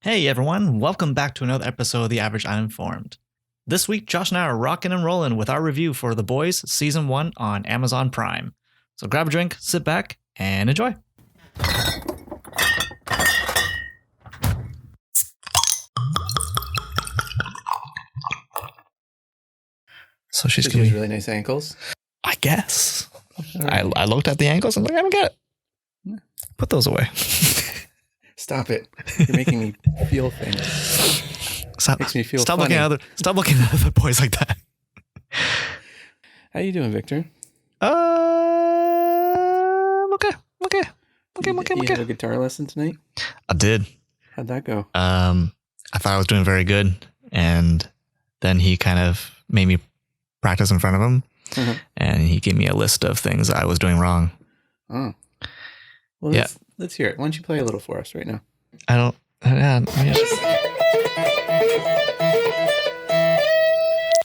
Hey everyone, welcome back to another episode of The Average Uninformed. This week, Josh and I are rocking and rolling with our review for The Boys Season 1 on Amazon Prime. So grab a drink, sit back, and enjoy. So she's She has really nice ankles. I guess. Right. I looked at the ankles and I don't get it. Put those away. Stop it. You're making me feel things. Makes me feel stop funny. Stop looking at other boys like that. How you doing, Victor? Okay. You had a guitar lesson tonight? I did. How'd that go? I thought I was doing very good, and then he kind of made me practice in front of him, and he gave me a list of things I was doing wrong. Oh. Well, let's hear it. Why don't you play a little for us right now? I don't... Yeah.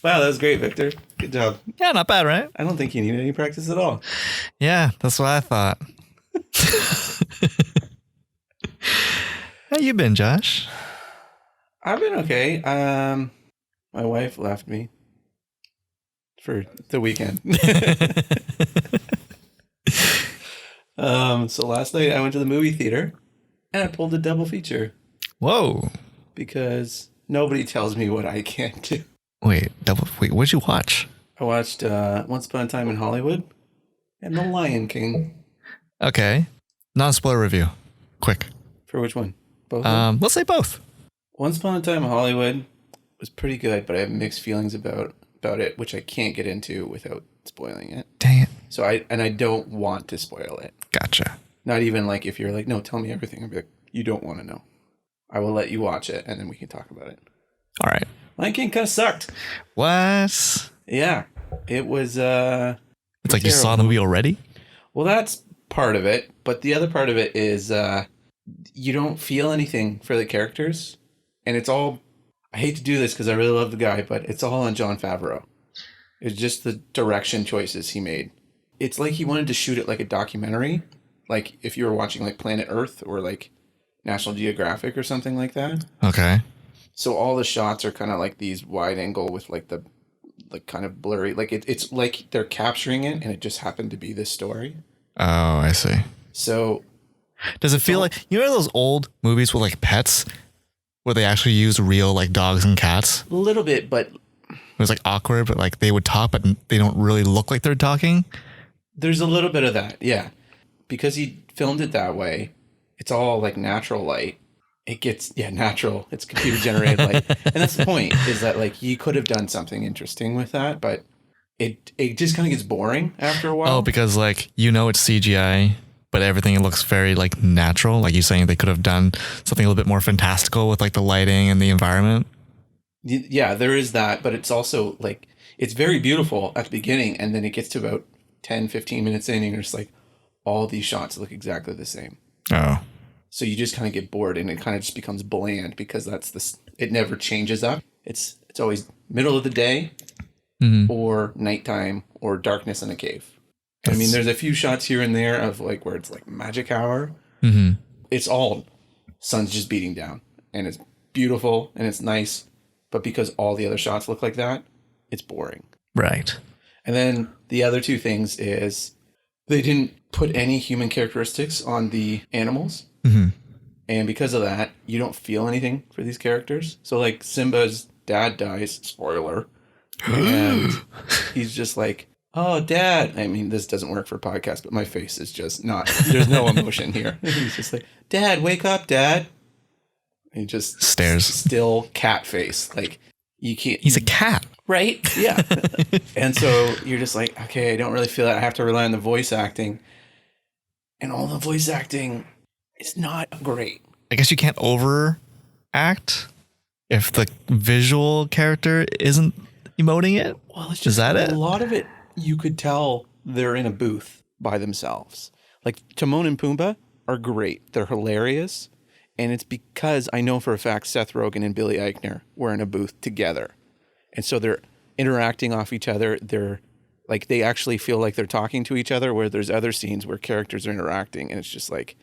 Wow, that was great, Victor. Good job. Yeah, not bad, right? I don't think you need any practice at all. Yeah, that's what I thought. How you been, Josh? I've been okay. My wife left me for the weekend. So last night I went to the movie theater and I pulled a double feature. Whoa. Because nobody tells me what I can't do. Wait, what'd you watch? I watched Once Upon a Time in Hollywood and The Lion King. Okay. Non-spoiler review. Quick. For which one? Both of them? Let's say both. Once Upon a Time in Hollywood was pretty good, but I have mixed feelings about it, which I can't get into without spoiling it. Dang it. So I don't want to spoil it. Gotcha. Not even like if you're like, no, tell me everything. I'll be like, you don't want to know. I will let you watch it and then we can talk about it. All right. Lion King kind of sucked. What? Yeah. It was it's like you saw the movie already? Well, that's part of it, but the other part of it is you don't feel anything for the characters, and it's all, I hate to do this because I really love the guy, but it's all on Jon Favreau. It's just the direction choices he made. It's like he wanted to shoot it like a documentary, like if you were watching like Planet Earth or like National Geographic or something like that. Okay. So all the shots are kind of like these wide angle with like the like kind of blurry, like it's like they're capturing it and it just happened to be this story. Oh, I see. So does it feel like, you know those old movies with like pets where they actually use real like dogs and cats? A little bit, but it was like awkward, but like they would talk, but they don't really look like they're talking. There's a little bit of that. Yeah. Because he filmed it that way. It's all like natural light. It gets, natural. It's computer generated light. And that's the point, is that like you could have done something interesting with that, but it just kind of gets boring after a while. Oh, because like, it's CGI, but everything looks very like natural. Like you're saying they could have done something a little bit more fantastical with like the lighting and the environment. Yeah, there is that, but it's also like, it's very beautiful at the beginning, and then it gets to about 10, 15 minutes in, and you're just like, all these shots look exactly the same. Oh. So you just kind of get bored, and it kind of just becomes bland because it never changes up. It's always middle of the day or nighttime or darkness in a cave. I mean, there's a few shots here and there of like where it's like magic hour. Mm-hmm. It's all sun's just beating down, and it's beautiful and it's nice. But because all the other shots look like that, it's boring. Right. And then the other two things is they didn't put any human characteristics on the animals. Mm-hmm. And because of that, you don't feel anything for these characters. So like Simba's dad dies, spoiler. And he's just like, oh, Dad. I mean, this doesn't work for podcasts, but my face is just not, there's no emotion here. He's just like, Dad, wake up, Dad. And he just stares. Still cat face. Like, you can't. He's a cat. Right? Yeah. And so you're just like, okay, I don't really feel it. I have to rely on the voice acting. And all the voice acting is not great. I guess you can't overact if the visual character isn't emoting it. Well, it's just a lot of it. You could tell they're in a booth by themselves. Like Timon and Pumbaa are great. They're hilarious. And it's because I know for a fact Seth Rogen and Billy Eichner were in a booth together. And so they're interacting off each other. They're like, they actually feel like they're talking to each other, where there's other scenes where characters are interacting. And it's just like,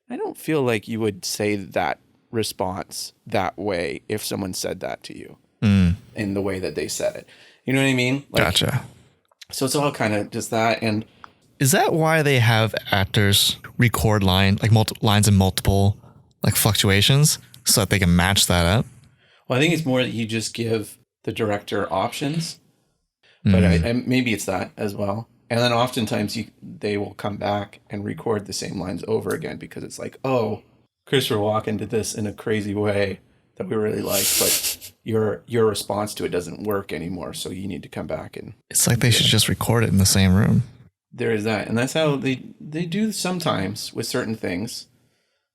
I don't feel like you would say that response that way if someone said that to you in the way that they said it. You know what I mean? Like, Gotcha. So it's all kind of just that. And is that why they have actors record lines in multiple like fluctuations so that they can match that up? Well, I think it's more that you just give the director options, but maybe it's that as well. And then oftentimes they will come back and record the same lines over again because it's like, oh, Christopher Walken did this in a crazy way that we really liked, but your response to it doesn't work anymore, so you need to come back and... It's like they should just record it in the same room. There is that, and that's how they do sometimes with certain things.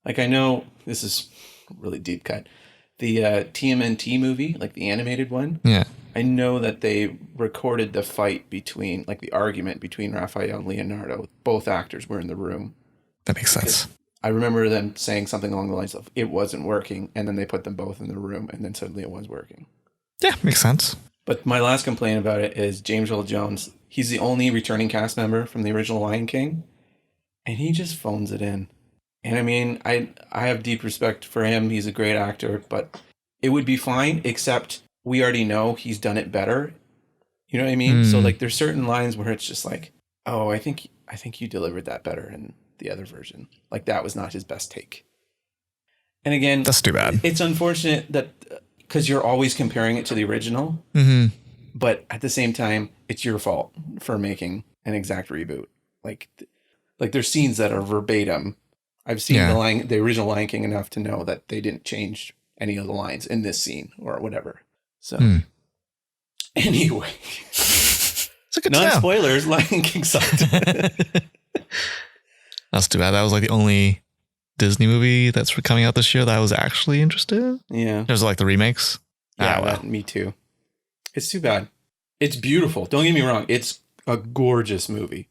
Like, I know, this is a really deep cut, the TMNT movie, like the animated one. Yeah. I know that they recorded the fight between, like the argument between Raphael and Leonardo. Both actors were in the room. That makes sense. I remember them saying something along the lines of, it wasn't working, and then they put them both in the room, and then suddenly it was working. Yeah, makes sense. But my last complaint about it is James Earl Jones. He's the only returning cast member from the original Lion King, and he just phones it in. And I mean, I have deep respect for him. He's a great actor, but it would be fine, except we already know he's done it better. You know what I mean? So like, there's certain lines where it's just like, oh, I think you delivered that better in the other version. Like, that was not his best take. And again, that's too bad. It's unfortunate that because you're always comparing it to the original, but at the same time, it's your fault for making an exact reboot. Like there's scenes that are verbatim. I've seen the original Lion King enough to know that they didn't change any of the lines in this scene or whatever. So anyway, non-spoilers, Lion King sucked. That's too bad. That was like the only Disney movie that's coming out this year that I was actually interested in. Yeah. There's like the remakes. Yeah, me too. It's too bad. It's beautiful. Don't get me wrong. It's a gorgeous movie.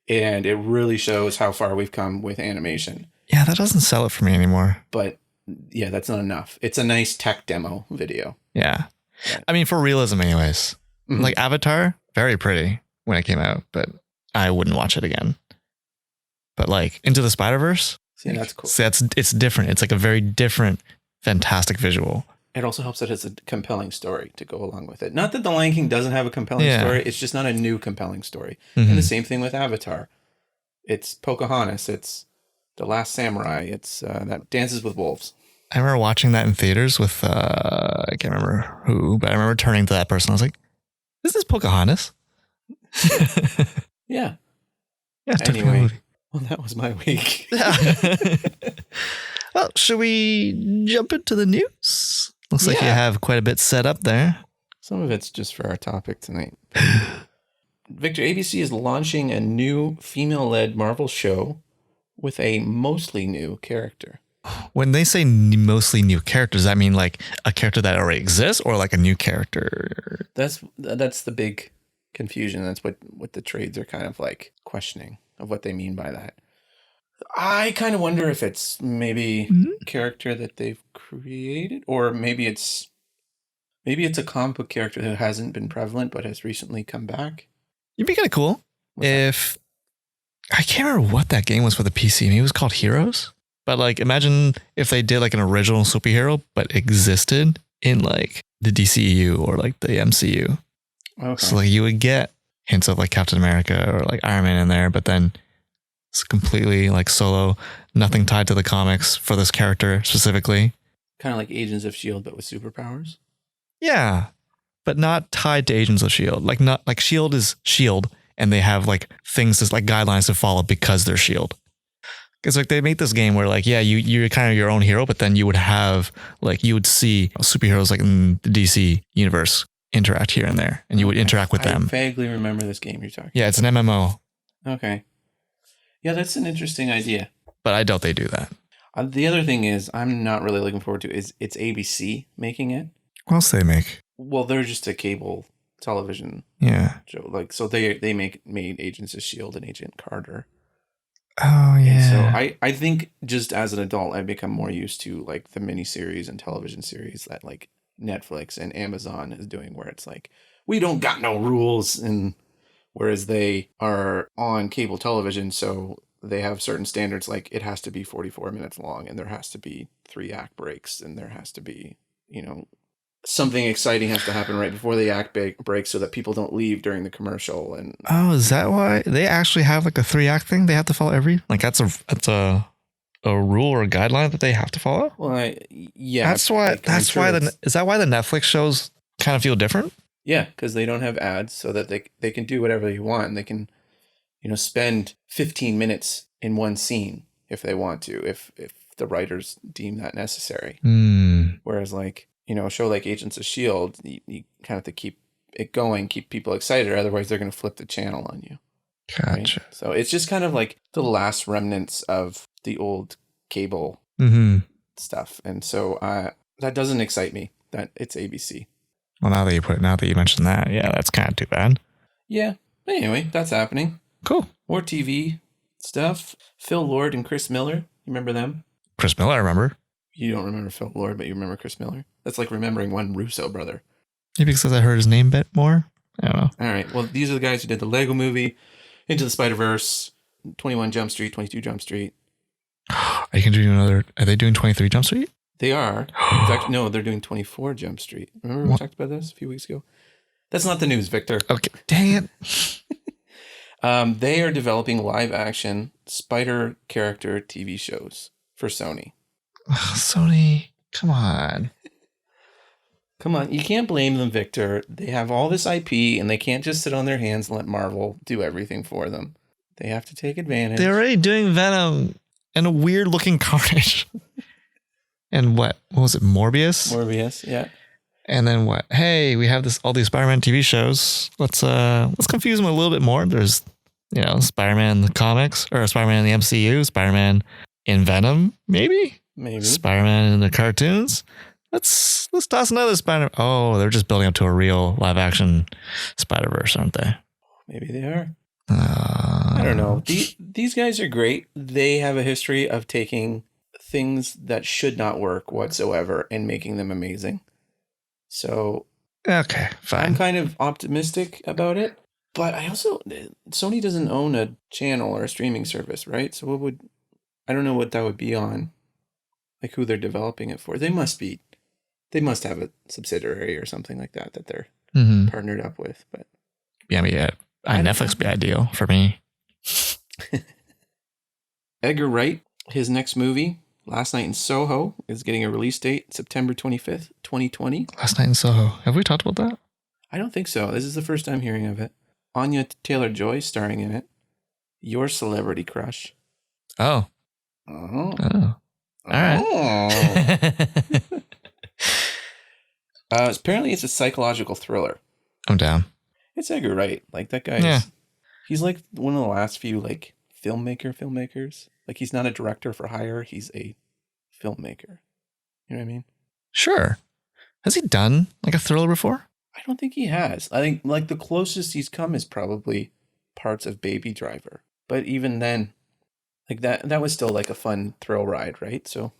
And it really shows how far we've come with animation. Yeah, that doesn't sell it for me anymore. But yeah, that's not enough. It's a nice tech demo video. Yeah. I mean, for realism anyways. Like Avatar, very pretty when it came out, but I wouldn't watch it again. But like Into the Spider-Verse, that's cool. It's different. It's like a very different, fantastic visual. It also helps that it's a compelling story to go along with it. Not that The Lion King doesn't have a compelling story. It's just not a new compelling story. And the same thing with Avatar. It's Pocahontas. It's The Last Samurai. It's that Dances with Wolves. I remember watching that in theaters with, I can't remember who, but I remember turning to that person. I was like, is this Pocahontas? Yeah. Yeah. Anyway, well, that was my week. Well, should we jump into the news? Looks like you have quite a bit set up there. Some of it's just for our topic tonight. Victor, ABC is launching a new female-led Marvel show with a mostly new character. When they say mostly new characters, does that mean like a character that already exists or like a new character? That's the big confusion. That's what the trades are kind of like questioning of what they mean by that. I kind of wonder if it's maybe a character that they've created, or maybe it's a comic book character who hasn't been prevalent but has recently come back. It'd be kind of cool if I can't remember what that game was for the PC. Maybe it was called Heroes. But like, imagine if they did like an original superhero but existed in like the DCEU or like the MCU. Okay. So like you would get hints of like Captain America or like Iron Man in there, but then it's completely like solo, nothing tied to the comics for this character specifically. Kind of like Agents of S.H.I.E.L.D., but with superpowers? Yeah, but not tied to Agents of S.H.I.E.L.D. Like not like S.H.I.E.L.D. is S.H.I.E.L.D. and they have like things as like guidelines to follow because they're S.H.I.E.L.D. Because like they make this game where like, yeah, you're kind of your own hero, but then you would have like, you would see superheroes like in the DC universe interact here and there, and you would interact with them. I vaguely remember this game you're talking about. Yeah, it's an MMO. Okay. Yeah, that's an interesting idea. But I doubt they do that. The other thing is, I'm not really looking forward to is it's ABC making it. What else they make? Well, they're just a cable television show. Like, so they made Agents of S.H.I.E.L.D. and Agent Carter. Oh, yeah. And so I think just as an adult, I've become more used to like the miniseries and television series that like Netflix and Amazon is doing, where it's like, we don't got no rules, and whereas they are on cable television, so they have certain standards, like it has to be 44 minutes long, and there has to be 3 act breaks, and there has to be, something exciting has to happen right before the act break so that people don't leave during the commercial. And Oh, is that why they actually have like a 3-act thing they have to follow that's a rule or a guideline that they have to follow? Well, yeah. Is that why the Netflix shows kind of feel different? Yeah, because they don't have ads, so that they can do whatever they want. And they can, spend 15 minutes in one scene if they want to, if the writers deem that necessary. Whereas like, a show like Agents of S.H.I.E.L.D., you kind of have to keep it going, keep people excited, otherwise they're going to flip the channel on you. Gotcha. Right? So it's just kind of like the last remnants of the old cable stuff. And so that doesn't excite me that it's ABC. Well, now that you mentioned that, yeah, that's kind of too bad. Yeah. Anyway, that's happening. Cool. More TV stuff. Phil Lord and Chris Miller. You remember them? Chris Miller, I remember. You don't remember Phil Lord, but you remember Chris Miller. That's like remembering one Russo brother. Maybe because I heard his name a bit more. I don't know. All right. Well, these are the guys who did the Lego Movie, Into the Spider-Verse, 21 Jump Street, 22 Jump Street. Are they doing 23 Jump Street? They are. In fact, no, they're doing 24 Jump Street. Remember we talked about this a few weeks ago? That's not the news, Victor. Okay. Dang it. They are developing live-action spider character TV shows for Sony. Sony, come on. Come on, you can't blame them, Victor. They have all this IP, and they can't just sit on their hands and let Marvel do everything for them. They have to take advantage. They're already doing Venom and a weird-looking Carnage. And what was it, Morbius? Morbius, yeah. And then what? Hey, we have all these Spider-Man TV shows. Let's confuse them a little bit more. There's, Spider-Man in the comics, or Spider-Man in the MCU, Spider-Man in Venom, maybe Spider-Man in the cartoons. Let's toss another Spider. Oh, they're just building up to a real live-action Spider-Verse, aren't they? Maybe they are. I don't know. These guys are great. They have a history of taking things that should not work whatsoever and making them amazing. So, okay, fine. I'm kind of optimistic about it, but Sony doesn't own a channel or a streaming service, right? So I don't know what that would be on, like who they're developing it for. They must have a subsidiary or something like that they're partnered up with. But yeah, Netflix would be ideal for me. Edgar Wright, his next movie, Last Night in Soho, is getting a release date, September 25th, 2020. Last Night in Soho. Have we talked about that? I don't think so. This is the first time hearing of it. Anya Taylor-Joy starring in it. Your celebrity crush. Oh. Oh. All right. Apparently it's a psychological thriller. I'm down. It's Edgar Wright. Like that guy he's like one of the last few like filmmakers. Like he's not a director for hire, he's a filmmaker. You know what I mean? Sure. Has he done like a thriller before? I don't think he has. I think like the closest he's come is probably parts of Baby Driver. But even then, like that was still like a fun thrill ride, right? So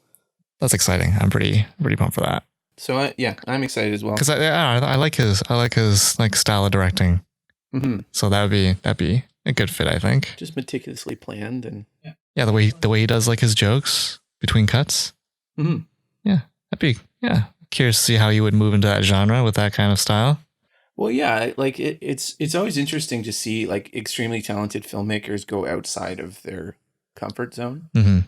that's exciting. I'm pretty pumped for that. So I'm excited as well. Because I like his like style of directing. Mm-hmm. So that'd be a good fit, I think. Just meticulously planned and yeah, the way he does like his jokes between cuts. Mm-hmm. Yeah, curious to see how you would move into that genre with that kind of style. Well, yeah, like it's always interesting to see like extremely talented filmmakers go outside of their comfort zone. Mm-hmm.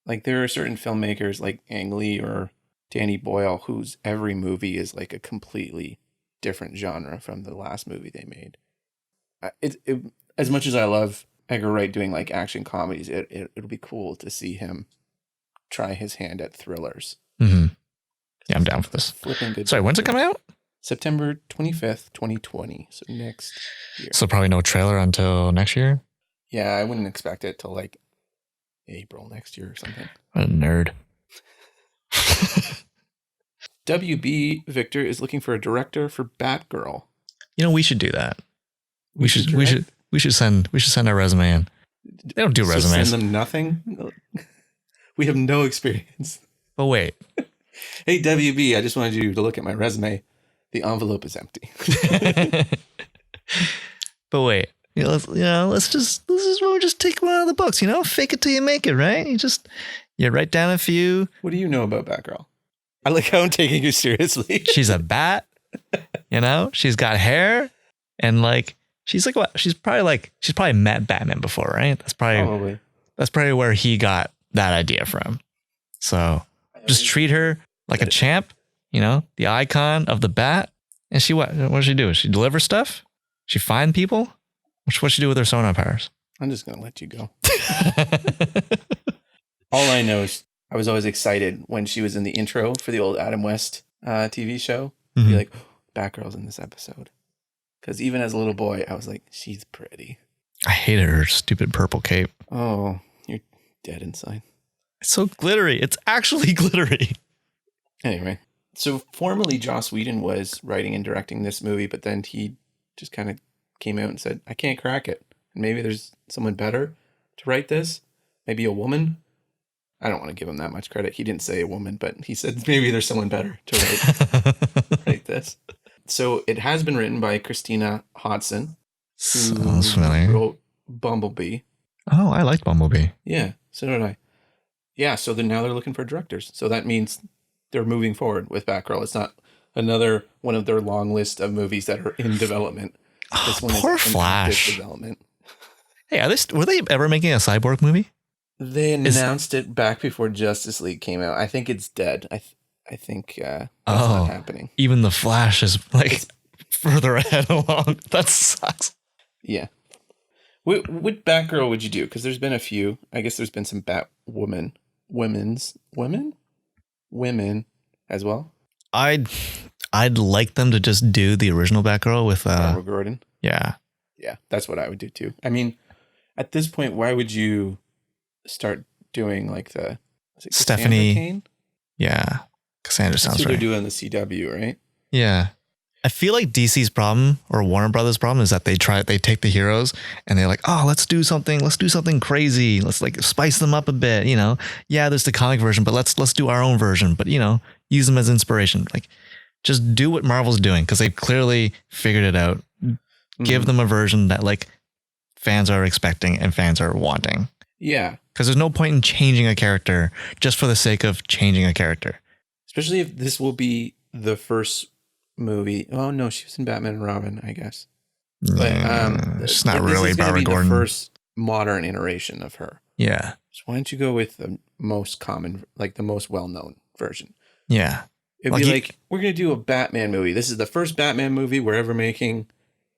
Like there are certain filmmakers like Ang Lee or Danny Boyle whose every movie is like a completely different genre from the last movie they made. As much as I love Edgar Wright doing like action comedies, it'll be cool to see him try his hand at thrillers. Mm-hmm. Yeah, I'm down for this. Sorry, when's it coming out? September 25th, 2020. So next year. So probably no trailer until next year? Yeah, I wouldn't expect it till like April next year or something. What a nerd. WB Victor is looking for a director for Batgirl. We should do that. We should send our resume in. They don't do resumes. Send them nothing. We have no experience. But wait. Hey WB, I just wanted you to look at my resume. The envelope is empty. But wait, let's just take one out of the books, fake it till you make it, right? You write down a few. What do you know about Batgirl? I like how I'm taking you seriously. She's a bat, she's got hair, and she's like what? She's probably met Batman before, right? That's probably where he got that idea from. So just treat her like a champ, the icon of the bat. And what does she do? She deliver stuff? She find people? What's she do with her sonar powers? I'm just going to let you go. All I know is I was always excited when she was in the intro for the old Adam West TV show. Mm-hmm. Be like, oh, Batgirl's in this episode. Because even as a little boy, I was like, she's pretty. I hated her stupid purple cape. Oh, you're dead inside. It's so glittery. It's actually glittery. Anyway, so formerly Joss Whedon was writing and directing this movie, but then he just kind of came out and said, I can't crack it. Maybe there's someone better to write this. Maybe a woman. I don't want to give him that much credit. He didn't say a woman, but he said maybe there's someone better to write this. So it has been written by Christina Hodson, who wrote Bumblebee. Oh, I liked Bumblebee. Yeah, so did I. Yeah, so now they're looking for directors. So that means they're moving forward with Batgirl. It's not another one of their long list of movies that are in development. This one poor is Flash. In development. Hey, were they ever making a Cyborg movie? They announced it back before Justice League came out. I think it's dead. I think that's not happening. Even the Flash is it's further ahead along. That sucks. Yeah. What Batgirl would you do? Because there's been a few. I guess there's been some Batwoman. Women as well. I'd like them to just do the original Batgirl with Barbara Gordon. Yeah, that's what I would do too. I mean, at this point, why would you start doing Stephanie Kane? Yeah, Cassandra sounds right. They're doing the CW, right? Yeah. I feel like DC's problem or Warner Brothers' problem is that they take the heroes and they're like, oh, let's do something crazy. Let's spice them up a bit, Yeah, there's the comic version, but let's do our own version, but use them as inspiration. Just do what Marvel's doing because they've clearly figured it out. Mm-hmm. Give them a version that fans are expecting and fans are wanting. Yeah. Because there's no point in changing a character just for the sake of changing a character. Especially if this will be the first movie. Oh no, she was in Batman and Robin, I guess. But it's not really Barbara Gordon. The first modern iteration of her. Yeah. So why don't you go with the most common, the most well-known version? Yeah. It'd be we're gonna do a Batman movie. This is the first Batman movie we're ever making.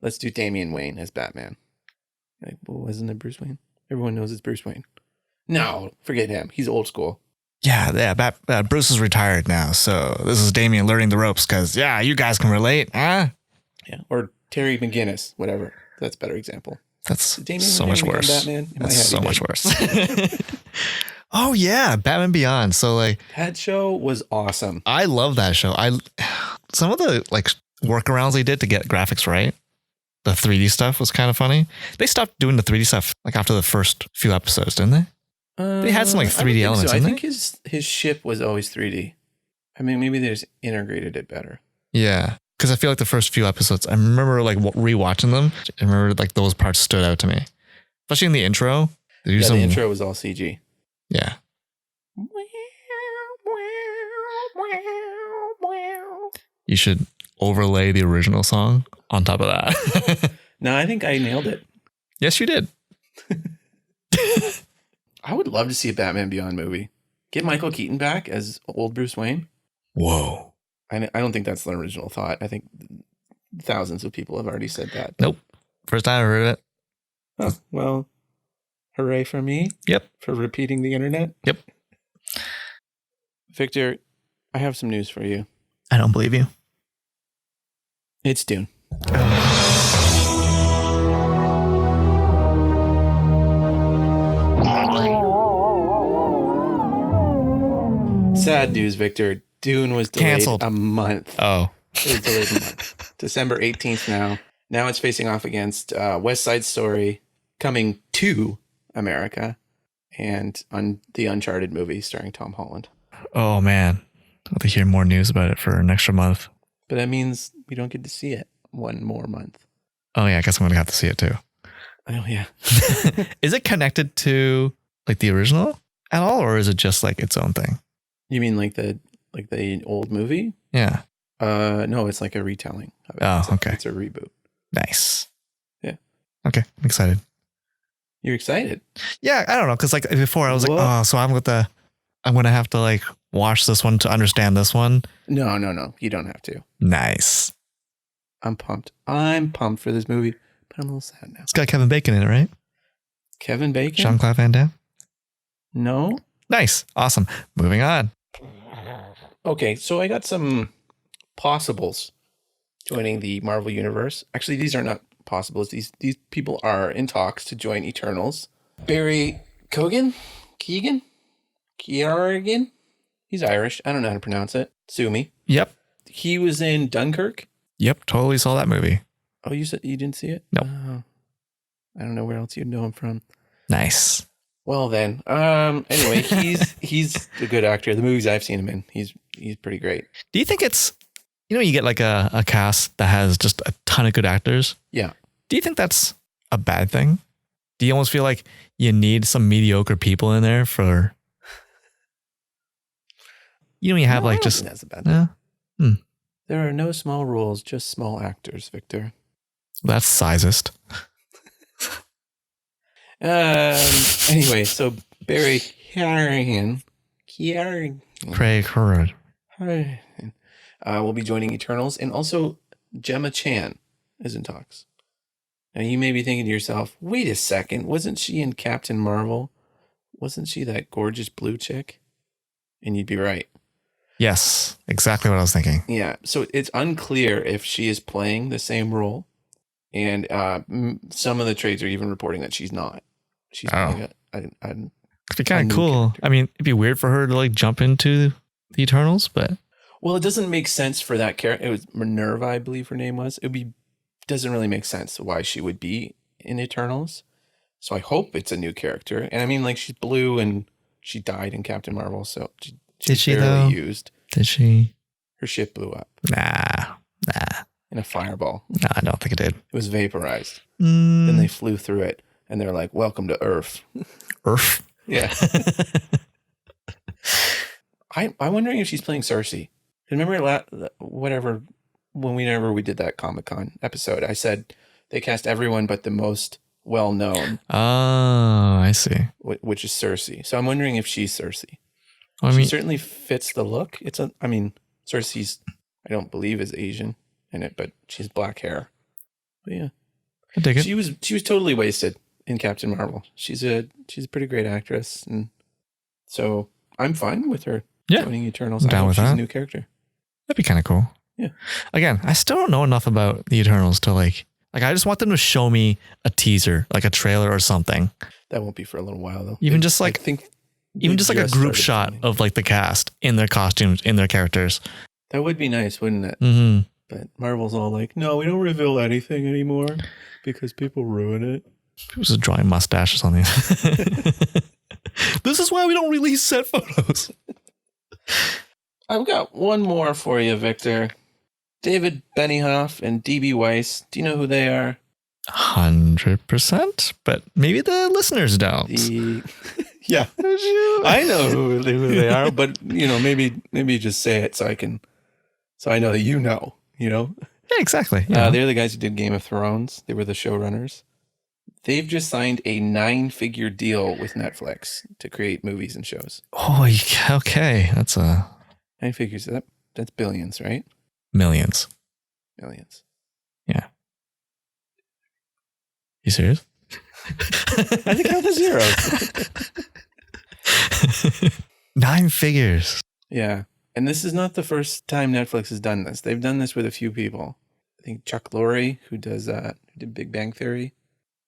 Let's do Damian Wayne as Batman. Well, wasn't it Bruce Wayne? Everyone knows it's Bruce Wayne. No, forget him. He's old school. Yeah. Bruce is retired now, so this is Damian learning the ropes because, you guys can relate, huh? Yeah, or Terry McGinnis, whatever. That's a better example. That's so much worse. Batman? That's so much worse. Oh, yeah, Batman Beyond. So, that show was awesome. I love that show. Some of the, workarounds they did to get graphics right, the 3D stuff was kind of funny. They stopped doing the 3D stuff, after the first few episodes, didn't they? They had some 3D elements. So. I think his ship was always 3D. I mean, maybe they just integrated it better. Yeah, because I feel like the first few episodes, I remember rewatching them. I remember those parts stood out to me, especially in the intro. The intro was all CG. Yeah. You should overlay the original song on top of that. No, I think I nailed it. Yes, you did. I would love to see a Batman Beyond movie. Get Michael Keaton back as old Bruce Wayne. Whoa. I don't think that's the original thought. I think thousands of people have already said that. Nope. First time I heard it. Oh, well, hooray for me. Yep. For repeating the internet. Yep. Victor, I have some news for you. I don't believe you. It's Dune. Sad news, Victor. Dune was delayed Canceled. A month. Oh. It was delayed a month. December 18th now. Now it's facing off against West Side Story, coming to America, and on the Uncharted movie starring Tom Holland. Oh, man. I'll have to hear more news about it for an extra month. But that means we don't get to see it one more month. Oh, yeah. I guess I'm going to have to see it too. Oh yeah. Is it connected to like the original at all, or is it just like its own thing? You mean like the old movie? Yeah. No, it's like a retelling of it. Oh, okay. It's a reboot. Nice. Yeah. Okay, I'm excited. You're excited? Yeah, I don't know, because like before I was What? like, oh, so I'm gonna have to like watch this one to understand this one. No. You don't have to. Nice. I'm pumped. I'm pumped for this movie, but I'm a little sad now. It's got Kevin Bacon in it, right? Kevin Bacon? Jean-Claude Van Damme. No. Nice. Awesome. Moving on. Okay, so I got some possibles joining the Marvel Universe. Actually, these are not possibles. These people are in talks to join Eternals. Barry Keoghan? He's Irish. I don't know how to pronounce it. Sue me. Yep. He was in Dunkirk. Yep. Totally saw that movie. Oh, you said you didn't see it? Nope. I don't know where else you'd know him from. Nice. Well then, anyway, he's a good actor. The movies I've seen him in, he's pretty great. Do you think it's, you get like a cast that has just a ton of good actors? Yeah. Do you think that's a bad thing? Do you almost feel like you need some mediocre people in there for, you have No, I like don't just, think that's a bad thing. yeah, There are no small rules, just small actors, Victor. that's sizest. Anyway, so Barry Keoghan Craig Hurd. will be joining Eternals, and also Gemma Chan is in talks. Now you may be thinking to yourself, wait a second, wasn't she in Captain Marvel? Wasn't she that gorgeous blue chick? And you'd be right. Yes, exactly what I was thinking. Yeah, so it's unclear if she is playing the same role, and some of the trades are even reporting that she's not. She's playing It'd be kind of cool. character. I mean, it'd be weird for her to like jump into the Eternals, but Well, it doesn't make sense for that character. It was Minerva, I believe her name was. Doesn't really make sense why she would be in Eternals. So I hope it's a new character. And I mean, like, she's blue and she died in Captain Marvel, so did she barely though? used. Did she? Her ship blew up Nah. in a fireball. No, I don't think it did. It was vaporized. Then they flew through it, and they're like, "Welcome to Earth." Earth. Yeah. I'm wondering if she's playing Cersei. Remember whenever we did that Comic-Con episode, I said they cast everyone but the most well-known. Oh, I see. Which is Cersei. So I'm wondering if she's Cersei. Well, She certainly fits the look. Cersei's, I don't believe, is Asian in it, but she's black hair. But yeah, I dig it. she was totally wasted in Captain Marvel. She's a pretty great actress, and so I'm fine with her joining Eternals. I'm down with she's that. a new character. That'd be kind of cool. Yeah. Again, I still don't know enough about the Eternals to like I just want them to show me a teaser, like a trailer or something. That won't be for a little while though. Even just like a group shot filming. of like the cast in their costumes, in their characters. That would be nice, wouldn't it? Mm-hmm. But Marvel's all like, no, we don't reveal anything anymore because people ruin it. People just drawing mustache or something. This is why we don't release set photos. I've got one more for you, Victor. David Benioff and D.B. Weiss. Do you know who they are? 100%, but maybe the listeners don't. Yeah, I know who they are, but maybe just say it so I know that you know. Yeah, exactly. They're the guys who did Game of Thrones. They were the showrunners. They've just signed a 9-figure deal with Netflix to create movies and shows. Oh, okay. That's 9 figures. That's billions, right? Millions. Millions. Yeah. You serious? I think count the zeros. 9 figures. Yeah. And this is not the first time Netflix has done this. They've done this with a few people. I think Chuck Lorre, who did Big Bang Theory.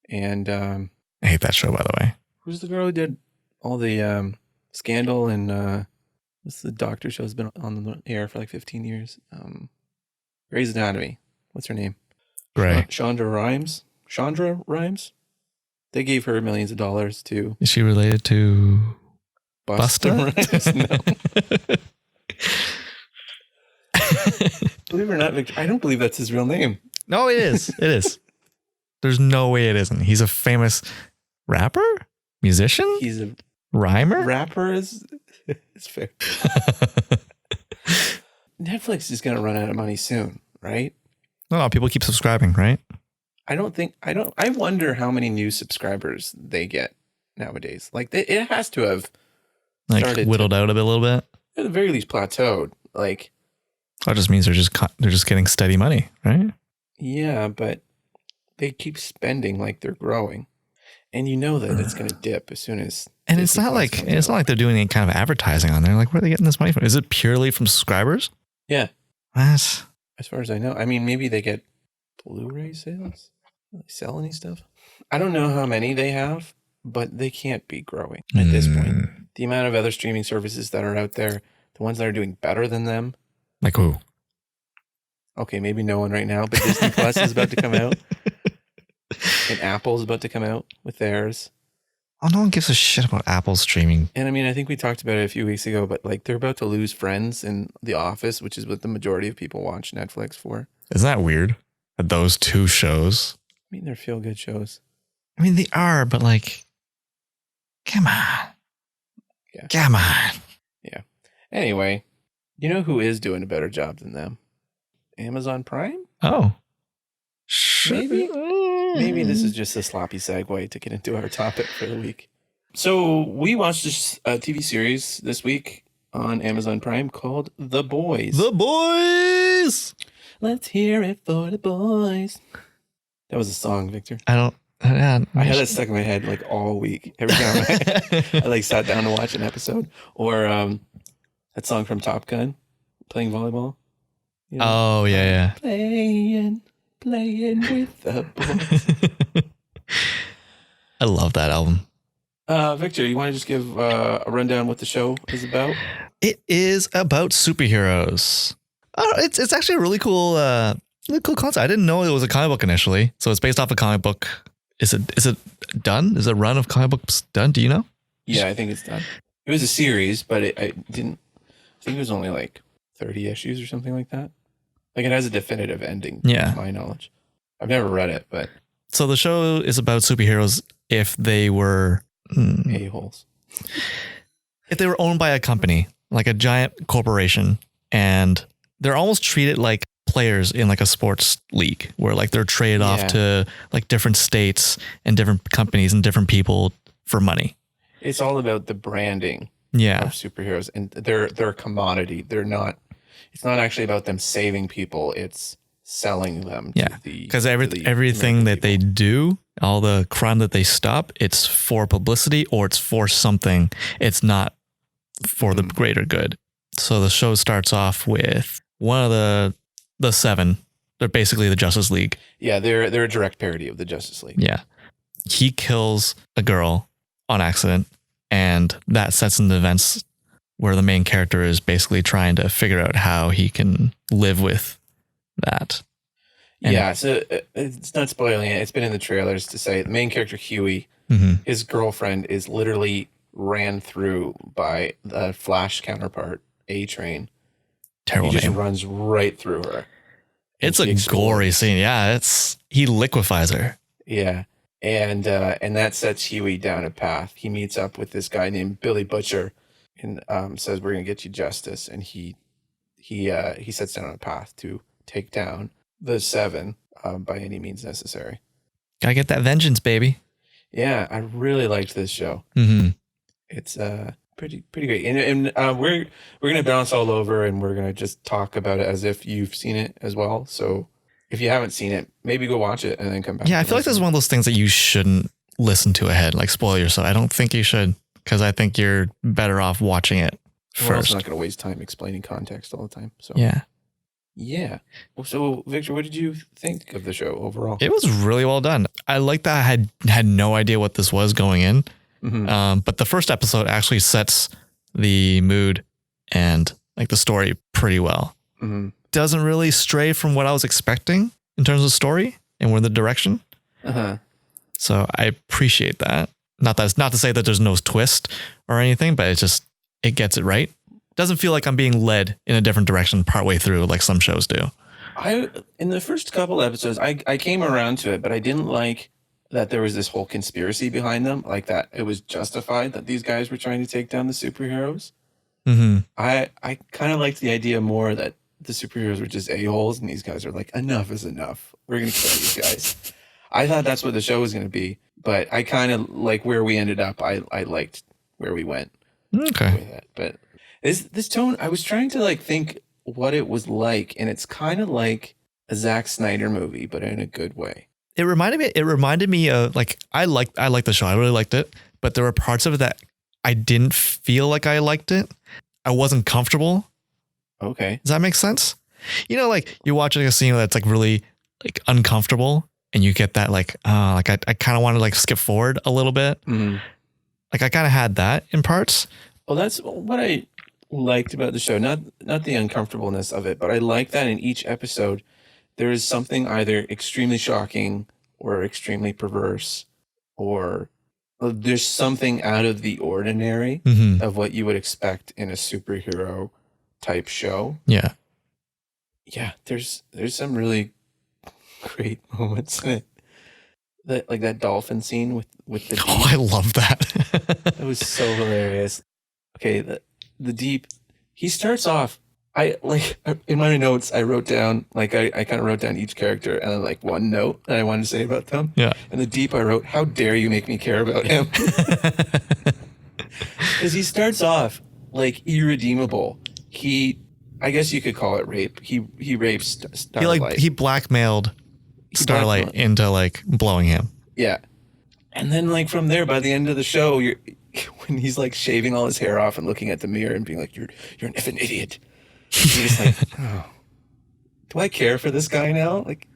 And I hate that show, by the way. Who's the girl who did all the Scandal and what's the doctor show has been on the air for like 15 years? Grey's Anatomy. What's her name? Grey. Shonda Rhimes? They gave her millions of dollars to... Is she related to... Busta Rhymes? No. Believe it or not, Victor, I don't believe that's his real name. No, it is. It is. There's no way it isn't. He's a famous rapper, musician. He's a rhymer. Rapper is fair. Netflix is going to run out of money soon, right? No, people keep subscribing, right? I wonder how many new subscribers they get nowadays. Like it has to have whittled out a little bit. At the very least plateaued. Like that just means they're just getting steady money, right? Yeah, but they keep spending like they're growing. And you know that it's going to dip as soon as. And it's not like they're doing any kind of advertising on there. Like, where are they getting this money from? Is it purely from subscribers? Yeah. What? As far as I know. I mean, maybe they get Blu-ray sales. Do they sell any stuff? I don't know how many they have, but they can't be growing at this point. The amount of other streaming services that are out there, the ones that are doing better than them. Like who? Okay, maybe no one right now, but Disney Plus is about to come out. And Apple's about to come out with theirs. Oh, no one gives a shit about Apple streaming. And I mean, I think we talked about it a few weeks ago, but like they're about to lose Friends and The Office, which is what the majority of people watch Netflix for. Isn't that weird? That those two shows. I mean, they're feel-good shows. I mean, they are, but like, come on. Yeah. Come on. Yeah. Anyway, you know who is doing a better job than them? Amazon Prime? Oh. Maybe this is just a sloppy segue to get into our topic for the week. So we watched this TV series this week on Amazon Prime called The Boys. The Boys! Let's hear it for the boys. That was a song, Victor. I had that stuck in my head like all week. Every time I like sat down to watch an episode. Or that song from Top Gun, Playing Volleyball. You know? Oh, yeah. Playing with the boys. I love that album. Victor, you want to just give a rundown what the show is about? It is about superheroes. It's actually a really cool concept. I didn't know it was a comic book initially. So it's based off a comic book. Is it done? Is a run of comic books done? Do you know? Yeah, I think it's done. It was a series, but I think it was only like 30 issues or something like that. Like it has a definitive ending, to my knowledge. I've never read it, but... So the show is about superheroes if they were... A-holes. If they were owned by a company, like a giant corporation, and they're almost treated like players in like a sports league, where like they're traded off to like different states and different companies and different people for money. It's all about the branding of superheroes, and they're a commodity. It's not actually about them saving people. It's selling them. Yeah, because everything that they do, all the crime that they stop, it's for publicity or it's for something. It's not for the greater good. So the show starts off with one of the seven. They're basically the Justice League. Yeah, they're a direct parody of the Justice League. Yeah, he kills a girl on accident, and that sets in the events where the main character is basically trying to figure out how he can live with that. And so it's not spoiling it. It's been in the trailers to say the main character, Huey, his girlfriend is literally ran through by the Flash counterpart, A-Train. Terrible He just name. runs right through her. It's a gory scene. Yeah, he liquefies her. Yeah. And that sets Huey down a path. He meets up with this guy named Billy Butcher and says, "We're going to get you justice." And he sets down a path to take down the seven by any means necessary. Gotta get that vengeance, baby. Yeah, I really liked this show. It's pretty great. And we're gonna bounce all over, and we're gonna just talk about it as if you've seen it as well. So if you haven't seen it, maybe go watch it and then come back. Yeah, I feel like this is one of those things that you shouldn't listen to ahead, like spoil yourself. I don't think you should, because I think you're better off watching it first. We're also not gonna waste time explaining context all the time. So yeah. So Victor, what did you think of the show overall? It was really well done. I like that I had no idea what this was going in. But the first episode actually sets the mood and like the story pretty well. Doesn't really stray from what I was expecting in terms of story and where the direction. So I appreciate that. Not to say that there's no twist or anything, but it gets it right. Doesn't feel like I'm being led in a different direction partway through like some shows do. In the first couple episodes, I came around to it, but I didn't like that there was this whole conspiracy behind them, like that it was justified that these guys were trying to take down the superheroes. Mm-hmm. I kind of liked the idea more that the superheroes were just a-holes and these guys are like, enough is enough. We're going to kill these guys. I thought that's what the show was going to be, but I kind of like where we ended up. I liked where we went. Okay. With it. But this tone, I was trying to like think what it was like, and it's kind of like a Zack Snyder movie, but in a good way. It reminded me of like I liked the show. I really liked it, but there were parts of it that I didn't feel like I liked it. I wasn't comfortable. Okay. Does that make sense? You know, like you're watching a scene that's like really like uncomfortable and you get that like I kind of want to like skip forward a little bit. Mm-hmm. Like I kind of had that in parts. Well, that's what I liked about the show. Not the uncomfortableness of it, but I like that in each episode there is something either extremely shocking or extremely perverse, or there's something out of the ordinary of what you would expect in a superhero type show. Yeah. Yeah, there's some really great moments in it. That dolphin scene with the deep. Oh, I love that. That was so hilarious. Okay, the deep. He starts off. I like in my notes. I wrote down like I kind of wrote down each character and then like one note that I wanted to say about them. Yeah. And the deep, I wrote, "How dare you make me care about him?" Because he starts off like irredeemable. I guess you could call it rape. He rapes Starlight. He blackmailed Starlight into like blowing him. Yeah. And then like from there, by the end of the show, when he's like shaving all his hair off and looking at the mirror and being like, you're an effing idiot. You're just like, oh, do I care for this guy now? Like,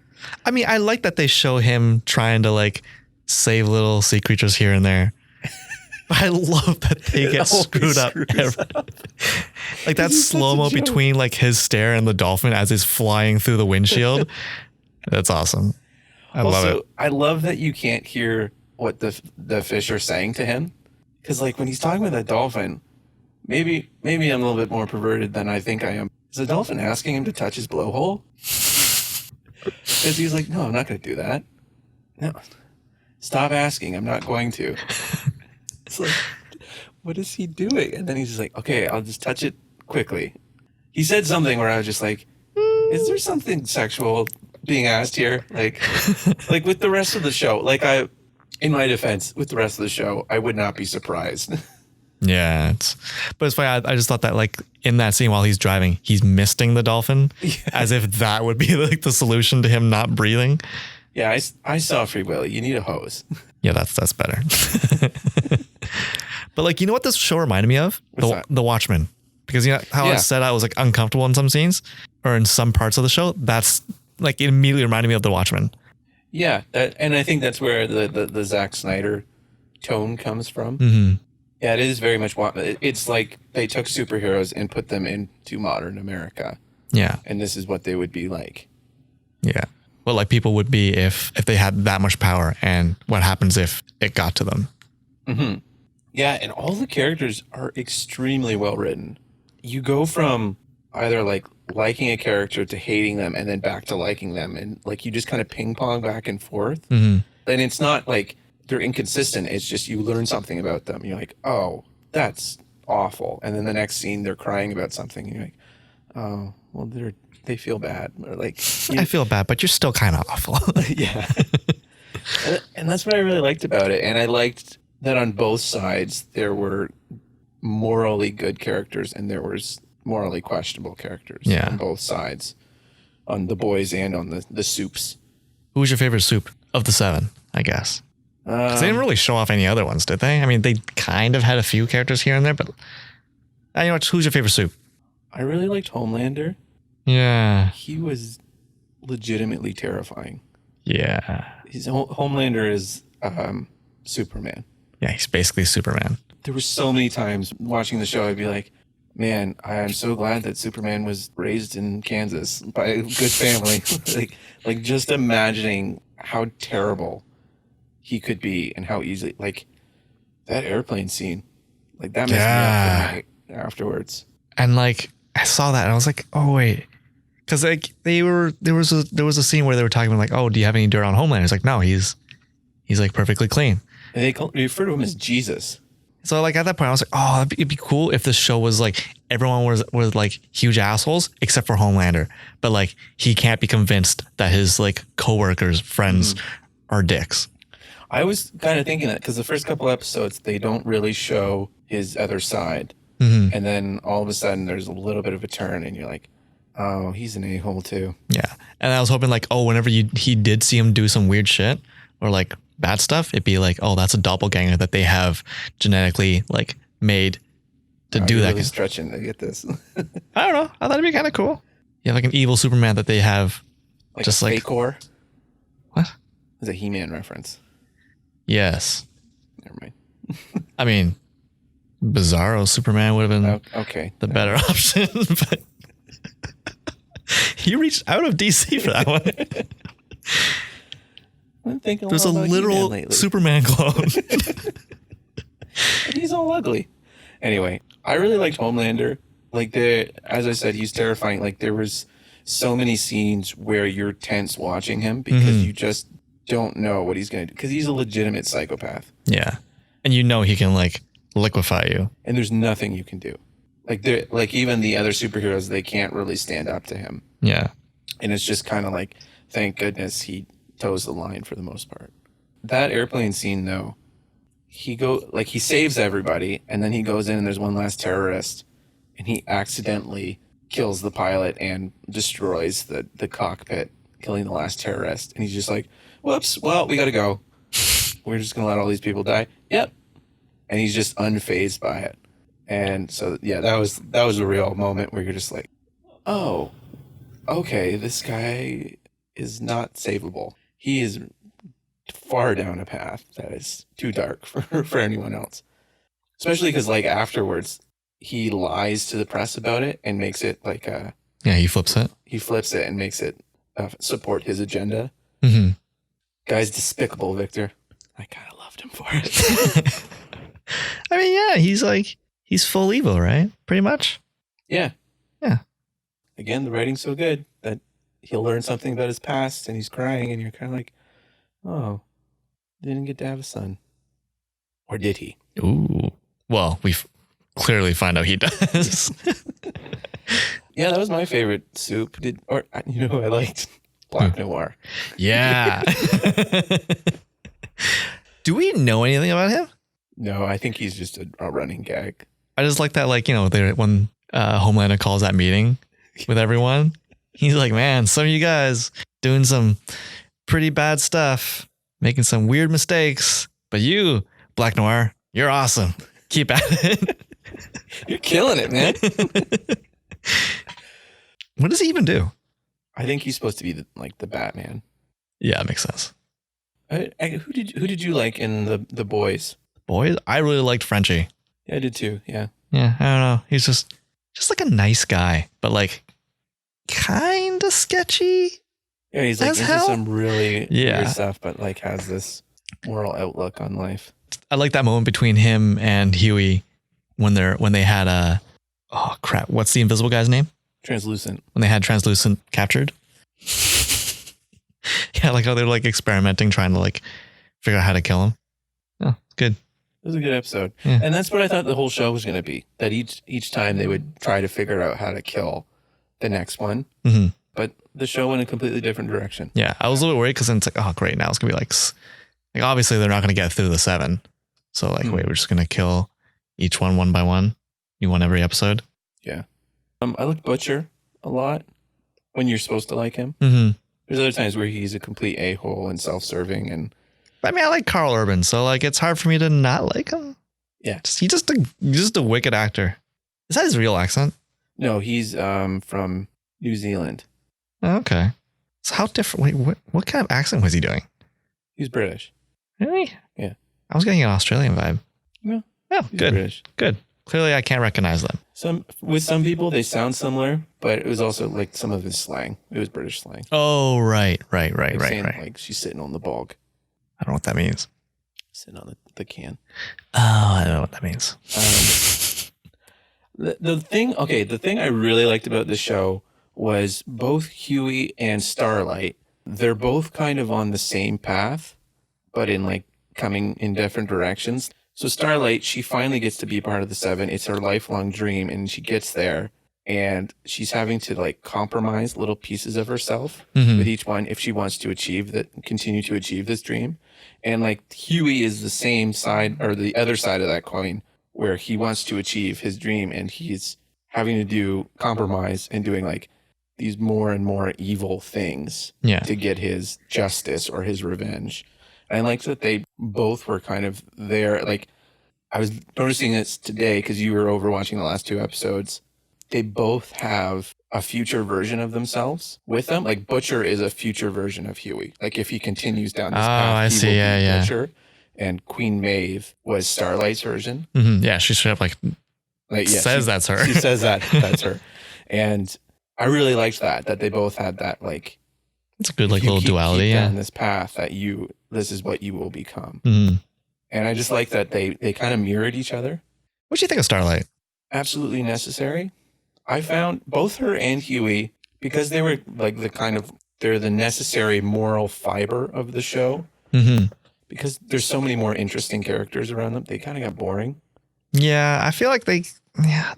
I mean, I like that they show him trying to like save little sea creatures here and there. I love that they get screwed up. Like that slow-mo between like his stare and the dolphin as he's flying through the windshield. That's awesome. I love it. I love that you can't hear what the fish are saying to him. Because like when he's talking with that dolphin, maybe I'm a little bit more perverted than I think I am. Is the dolphin asking him to touch his blowhole? Because he's like, no, I'm not going to do that. No, stop asking. I'm not going to. It's like, what is he doing? And then he's just like, okay, I'll just touch it quickly. He said something where I was just like, is there something sexual being asked here? Like with the rest of the show, in my defense, with the rest of the show, I would not be surprised. Yeah, but it's funny. I just thought that like in that scene while he's driving, he's misting the dolphin as if that would be like the solution to him not breathing. Yeah, I saw Free Willy. You need a hose. Yeah, that's better. But like, you know what this show reminded me of? The Watchmen. Because you know how I said I was like uncomfortable in some scenes or in some parts of the show? That's like, it immediately reminded me of The Watchmen. Yeah, and I think that's where the Zack Snyder tone comes from. Mm-hmm. Yeah, it is very much. It's like they took superheroes and put them into modern America. Yeah. And this is what they would be like. Yeah. Well, like people would be if they had that much power, and what happens if it got to them. Mm-hmm. Yeah, and all the characters are extremely well written. You go from either like liking a character to hating them and then back to liking them, and like you just kind of ping pong back and forth. Mm-hmm. And it's not like they're inconsistent. It's just you learn something about them. You're like, oh, that's awful. And then the next scene, they're crying about something. And you're like, oh, well, they feel bad. Or like, I feel bad, but you're still kind of awful. Yeah. And that's what I really liked about it. And I liked that on both sides, there were morally good characters and there was morally questionable characters on both sides, on the boys and on the soups. Who was your favorite soup of the 7, I guess? Because they didn't really show off any other ones, did they? I mean, they kind of had a few characters here and there, but you know, who's your favorite soup? I really liked Homelander. Yeah. He was legitimately terrifying. Yeah. Homelander is Superman. Yeah, he's basically Superman. There were so many times watching the show, I'd be like, man, I'm so glad that Superman was raised in Kansas by a good family. like just imagining how terrible he could be and how easily, like that airplane scene, like that messed me up for the night afterwards. And like I saw that and I was like, oh wait, Because like there was a scene where they were talking about like, oh, do you have any dirt on Homelander? It's like, no, he's like perfectly clean. And they refer to him as Jesus. So like at that point, I was like, oh, it'd be cool if this show was like everyone was like huge assholes except for Homelander, but like he can't be convinced that his like coworkers, friends are dicks. I was kind of thinking that because the first couple episodes they don't really show his other side, and then all of a sudden there's a little bit of a turn, and you're like, oh, he's an a-hole too. Yeah, and I was hoping like, oh, whenever he did see him do some weird shit or like bad stuff, it'd be like, oh, that's a doppelganger that they have genetically like made to do that. Really stretching to get this. I don't know. I thought it'd be kind of cool. Yeah, like an evil Superman that they have, like just a like Fakor. What? It's a He-Man reference. Yes. Never mind. I mean, Bizarro Superman would have been the better option, but he reached out of DC for that one. I'm thinking there's a literal Superman clone. He's all ugly. Anyway, I really liked Homelander. Like as I said, he's terrifying. Like there was so many scenes where you're tense watching him because you just don't know what he's going to do because he's a legitimate psychopath. Yeah. And you know he can like liquefy you. And there's nothing you can do. Like even the other superheroes, they can't really stand up to him. Yeah. And it's just kind of like, thank goodness he toes the line for the most part. That airplane scene though, he saves everybody and then he goes in and there's one last terrorist and he accidentally kills the pilot and destroys the cockpit, killing the last terrorist. And he's just like, whoops, well, we got to go. We're just going to let all these people die. Yep. And he's just unfazed by it. And so, yeah, that was a real moment where you're just like, oh, okay, this guy is not savable. He is far down a path that is too dark for anyone else. Especially because, like, afterwards, he lies to the press about it and makes it like a... Yeah, he flips it. He flips it and makes it support his agenda. Mm-hmm. Guy's despicable, Victor. I kind of loved him for it. I mean, yeah, he's full evil, right? Pretty much. Yeah. Yeah. Again, the writing's so good that he'll learn something about his past and he's crying and you're kind of like, oh, didn't get to have a son. Or did he? Ooh. Well, we clearly find out he does. Yeah, that was my favorite soup. You know who I liked? Black Noir. Yeah. Do we know anything about him? No, I think he's just a running gag. I just like that, like, you know, when Homelander calls that meeting with everyone, he's like, man, some of you guys doing some pretty bad stuff, making some weird mistakes, but you, Black Noir, you're awesome. Keep at it. You're killing it, man. What does he even do? I think he's supposed to be the Batman. Yeah, it makes sense. Who did you like in the Boys? Boys? I really liked Frenchie. Yeah, I did too. Yeah. Yeah, I don't know. He's just like a nice guy, but like kind of sketchy. Yeah, he's like into some really weird stuff, but like has this moral outlook on life. I like that moment between him and Huey when they had oh crap, what's the invisible guy's name? Translucent. When they had Translucent captured. Yeah, like how they're like experimenting, trying to like figure out how to kill him. Oh, good. It was a good episode. Yeah. And that's what I thought the whole show was going to be. That each time they would try to figure out how to kill the next one. Mm-hmm. But the show went a completely different direction. Yeah, I was a little worried because then it's like, oh, great. Now it's going to be like obviously they're not going to get through the 7. So like, wait, we're just going to kill each one by one. You want every episode. Yeah. I like Butcher a lot when you're supposed to like him. Mm-hmm. There's other times where he's a complete a-hole and self-serving. And I mean, I like Carl Urban, so like it's hard for me to not like him. Yeah. He's just a wicked actor. Is that his real accent? No, he's from New Zealand. Oh, okay. So how different? Wait, what kind of accent was he doing? He's British. Really? Yeah. I was getting an Australian vibe. No. Oh, good. British. Good. Clearly, I can't recognize them. With some people, they sound similar, but it was also like some of his slang. It was British slang. Oh, right. Like she's sitting on the bog. I don't know what that means. Sitting on the can. Oh, I don't know what that means. The thing I really liked about this show was both Huey and Starlight. They're both kind of on the same path, but in like coming in different directions. So Starlight, she finally gets to be part of the Seven. It's her lifelong dream, and she gets there, and she's having to like compromise little pieces of herself with each one if she wants to continue to achieve this dream. And like Huey is the same side or the other side of that coin, where he wants to achieve his dream, and he's having to do compromise and doing like these more and more evil things to get his justice or his revenge. And I liked that they both were kind of there. Like, I was noticing this today because you were over watching the last 2 episodes. They both have a future version of themselves with them. Like, Butcher is a future version of Huey. Like, if he continues down this path, he will be Butcher. And Queen Maeve was Starlight's version. Yeah, she straight up like says that's her. She says that's her. And I really liked that they both had that, like, it's a good like little duality. Down this path that this is what you will become. And I just like that they kind of mirrored each other. What do you think of Starlight? Absolutely necessary. I found both her and Huey, because they were like they're the necessary moral fiber of the show. Because there's so many more interesting characters around them, they kind of got boring. Yeah, I feel like they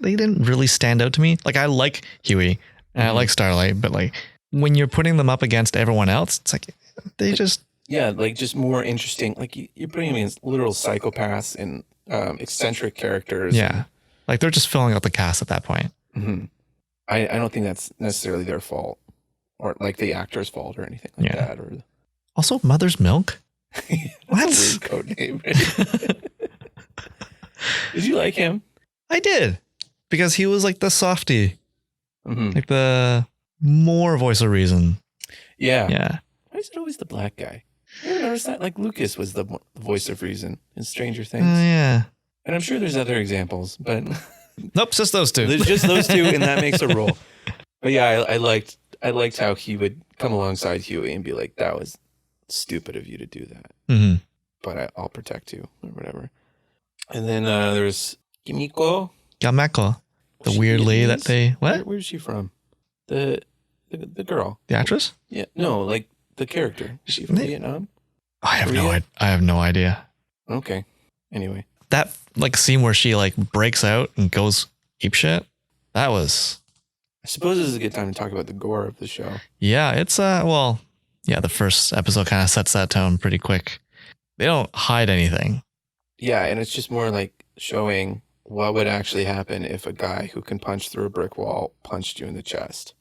didn't really stand out to me. Like, I like Huey and I like Starlight, but like when you're putting them up against everyone else, it's like they just just more interesting. Like you're putting them against literal psychopaths and eccentric characters. Yeah, like they're just filling out the cast at that point. I don't think that's necessarily their fault or like the actor's fault or anything like that. Or also, Mother's Milk. That's a weird code name. Did you like him? I did, because he was like the softie, like the more voice of reason. Yeah. Why is it always the black guy? You ever notice that? Like Lucas was the voice of reason in Stranger Things. Yeah. And I'm sure there's other examples, but nope, just those 2. There's just those 2, and that makes a rule. But yeah, I liked how he would come alongside Huey and be like, "That was stupid of you to do that, but I'll protect you," or whatever. And then there's Kimiko, the weird lady that they Where's she from? The girl, the actress? Yeah, no, like the character. Is she from Vietnam? I have no idea. Okay. Anyway, that like scene where she like breaks out and goes apeshit. That was. I suppose this is a good time to talk about the gore of the show. Yeah, it's the first episode kind of sets that tone pretty quick. They don't hide anything. Yeah, and it's just more like showing what would actually happen if a guy who can punch through a brick wall punched you in the chest.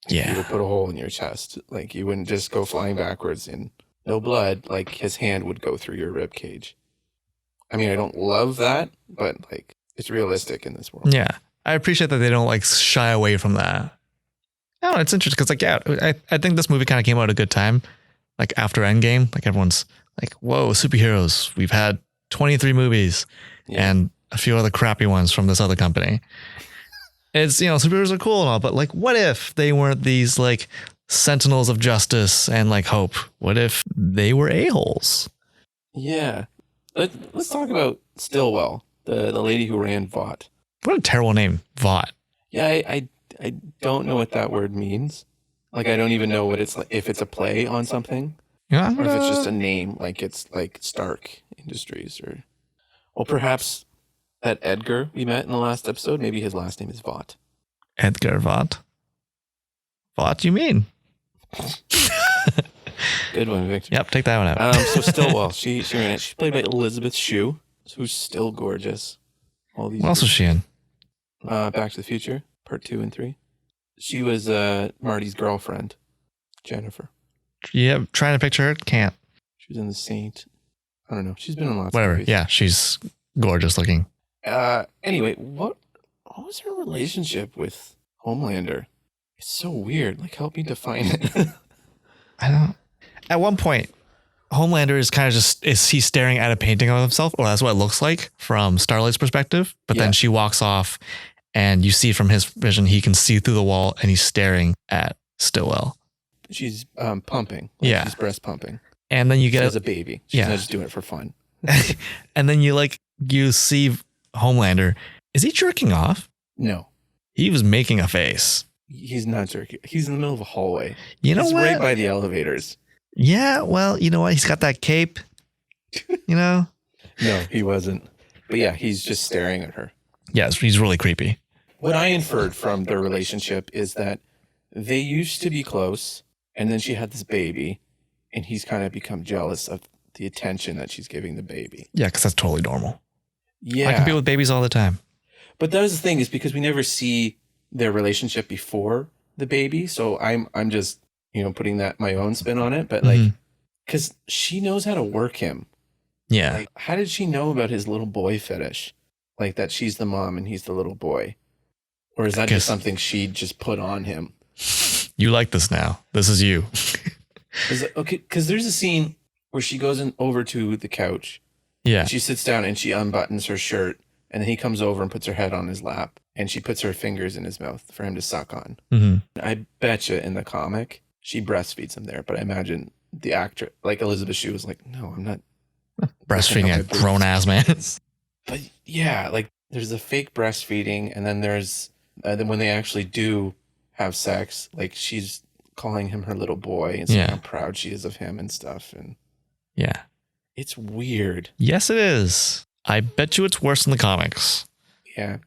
Yeah. He would put a hole in your chest. Like, you wouldn't just go flying backwards and no blood. Like, his hand would go through your rib cage. I mean, I don't love that, but like, it's realistic in this world. Yeah. I appreciate that they don't like shy away from that. No, it's interesting because like, I think this movie kind of came out at a good time. Like after Endgame, like everyone's like, whoa, superheroes. We've had 23 movies and a few other crappy ones from this other company. It's, superheroes are cool and all, but like, what if they weren't these like sentinels of justice and like hope? What if they were a-holes? Yeah. Let's talk about Stillwell, the lady who ran Vought. What a terrible name, Vought. Yeah, I don't know what that word means. Like, I don't even know what it's like, if it's a play on something. Yeah, or if it's just a name, like it's like Stark Industries, or well, perhaps that Edgar we met in the last episode, maybe his last name is Vought. Edgar Vought. Vought, you mean? Good one, Victor. Yep, take that one out. So Stillwell, she ran it. She's played by Elizabeth Shue, who's still gorgeous. What else was she in? Back to the Future, Part 2 and 3. She was Marty's girlfriend, Jennifer. Yeah, trying to picture her, can't. She was in The Saint. I don't know. She's been in lots of movies. Yeah, she's gorgeous looking. Anyway, what was her relationship with Homelander? It's so weird. Like, help me define it. I don't. At one point, Homelander is kind of is he staring at a painting of himself? Or that's what it looks like from Starlight's perspective. But then she walks off and you see from his vision, he can see through the wall and he's staring at Stillwell. She's pumping. Like she's breast pumping. And then you get as a baby. She's not just doing it for fun. And then you see Homelander. Is he jerking off? No. He was making a face. He's not jerky. He's in the middle of a hallway. You know he's what? right by the elevators. Yeah, well, you know what? He's got that cape. You know? No, he wasn't. But yeah, he's just staring at her. Yes, he's really creepy. What I inferred from their relationship is that they used to be close, and then she had this baby, and he's kind of become jealous of the attention that she's giving the baby. Yeah, because that's totally normal. Yeah. I compete with babies all the time. But that was the thing, is because we never see their relationship before the baby, so I'm just, putting that my own spin on it, but like, because she knows how to work him. Yeah. Like, how did she know about his little boy fetish? Like that she's the mom and he's the little boy? Or is that just something she just put on him? You like this now. This is you. Okay, because there's a scene where she goes over to the couch. Yeah. She sits down and she unbuttons her shirt, and then he comes over and puts her head on his lap, and she puts her fingers in his mouth for him to suck on. I betcha in the comic she breastfeeds him there, but I imagine the actor, like Elizabeth Shue, was like, no, I'm not breastfeeding a grown ass man. But yeah, like there's the fake breastfeeding, and then there's then when they actually do have sex, like she's calling him her little boy and saying how proud she is of him and stuff. And yeah, it's weird. Yes, it is. I bet you it's worse in the comics. Yeah.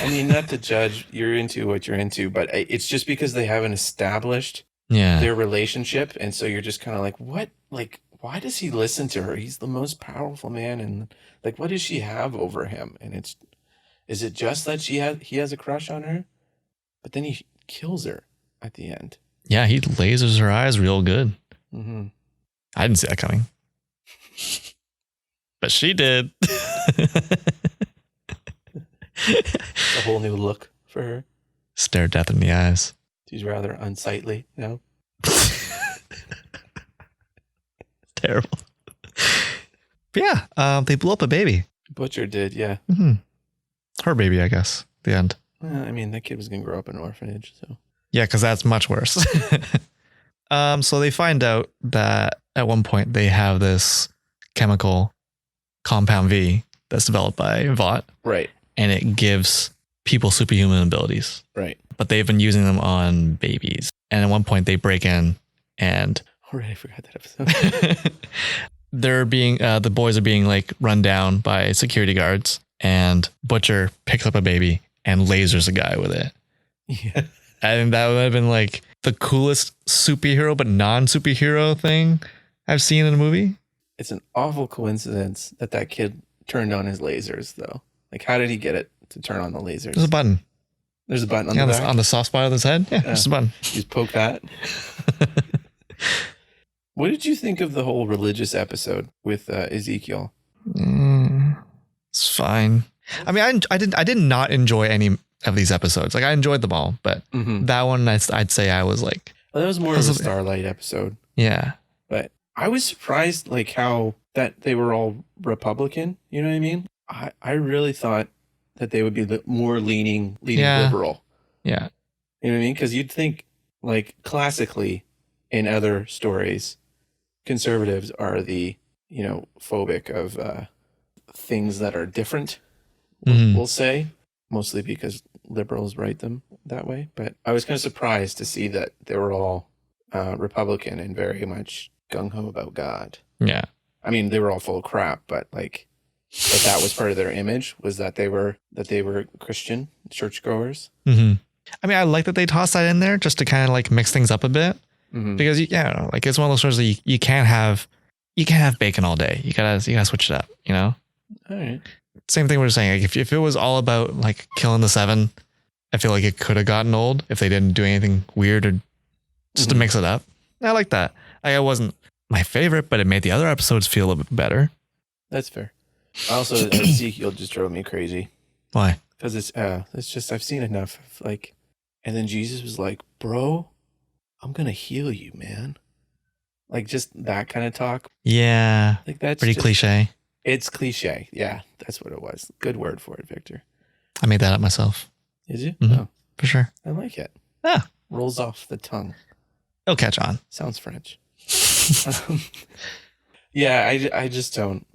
I mean, not to judge, you're into what you're into, but it's just because they haven't established their relationship. And so you're just kind of like, what? Like, why does he listen to her? He's the most powerful man. And like, what does she have over him? And is it just that he has a crush on her? But then he kills her at the end. Yeah, he lasers her eyes real good. Mm-hmm. I didn't see that coming. But she did. A whole new look for her. Stare death in the eyes. She's rather unsightly, Terrible. But yeah, they blew up a baby. Butcher did, yeah. Mm-hmm. Her baby, I guess. The end. I mean, that kid was going to grow up in an orphanage, so. Yeah, because that's much worse. So they find out that at one point they have this chemical compound V that's developed by Vought. Right. And it gives people superhuman abilities. Right. But they've been using them on babies. And at one point they break in and... Already forgot that episode. They're being... the boys are being like run down by security guards. And Butcher picks up a baby and lasers a guy with it. Yeah. I think that would have been like the coolest superhero but non-superhero thing I've seen in a movie. It's an awful coincidence that kid turned on his lasers, though. Like, how did he get it to turn on the lasers? There's a button. There's a button on the back? On the soft spot of his head? Yeah, there's a button. You just poke that. What did you think of the whole religious episode with Ezekiel? It's fine. I mean, I did not enjoy any of these episodes. Like, I enjoyed them all, but that one, I'd say I was like... Well, that was more of a Starlight episode. Yeah. But I was surprised, like, how that they were all Republican. You know what I mean? I really thought that they would be more leaning liberal. Yeah. You know what I mean? Because you'd think, like, classically in other stories, conservatives are the, phobic of things that are different, we'll say, mostly because liberals write them that way. But I was kind of surprised to see that they were all Republican and very much gung-ho about God. Yeah. I mean, they were all full of crap, but like, but that was part of their image, was that they were Christian churchgoers. Mm-hmm. I mean, I like that they tossed that in there just to kind of like mix things up a bit, because like it's one of those stories that you can't have bacon all day. You gotta switch it up, All right. Same thing we're saying. Like if it was all about like killing the seven, I feel like it could have gotten old if they didn't do anything weird or just to mix it up. I like that. It wasn't my favorite, but it made the other episodes feel a little bit better. That's fair. Also, Ezekiel just drove me crazy. Why? Because it's just, I've seen enough of like, and then Jesus was like, bro, I'm going to heal you, man. Like just that kind of talk. Yeah. Like that's pretty cliche. It's cliche. Yeah, that's what it was. Good word for it, Victor. I made that up myself. Did you? Mm-hmm. Oh, for sure. I like it. Ah. Rolls off the tongue. It'll catch on. Sounds French. Yeah, I just don't.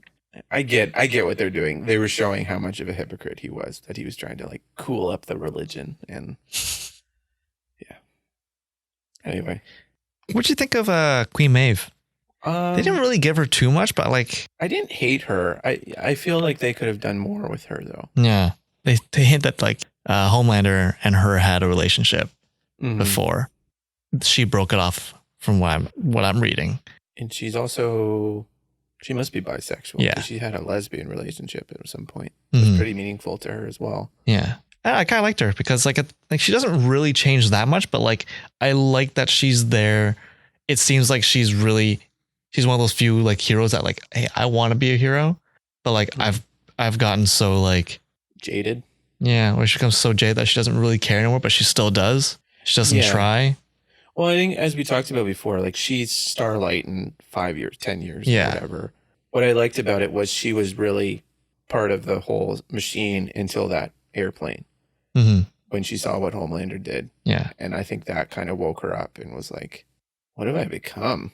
I get what they're doing. They were showing how much of a hypocrite he was, that he was trying to like cool up the religion, and yeah. Anyway. What'd you think of Queen Maeve? They didn't really give her too much, but like... I didn't hate her. I feel like they could have done more with her, though. Yeah. They hint that like Homelander and her had a relationship before. She broke it off from what I'm reading. And she's also... She must be bisexual. Yeah. She had a lesbian relationship at some point. It was pretty meaningful to her as well. Yeah. I kind of liked her because like she doesn't really change that much, but like I like that she's there. It seems like she's one of those few like heroes that like, hey, I want to be a hero, but like I've gotten so like jaded. Yeah, where she becomes so jaded that she doesn't really care anymore, but she still does. She doesn't try. Well, I think as we talked about before, like she's Starlight in 5 years, 10 years, whatever. What I liked about it was she was really part of the whole machine until that airplane. When she saw what Homelander did. Yeah. And I think that kind of woke her up and was like, what have I become?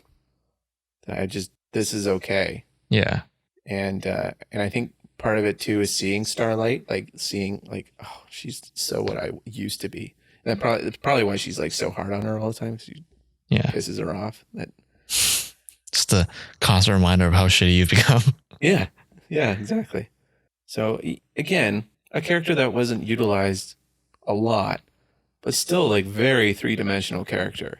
This is okay. Yeah. And I think part of it too is seeing Starlight, like seeing like, oh, she's so what I used to be. And that's probably why she's like so hard on her all the time. She pisses her off. Just a constant reminder of how shitty you've become. Yeah. Yeah, exactly. So again, a character that wasn't utilized a lot, but still like very three-dimensional character.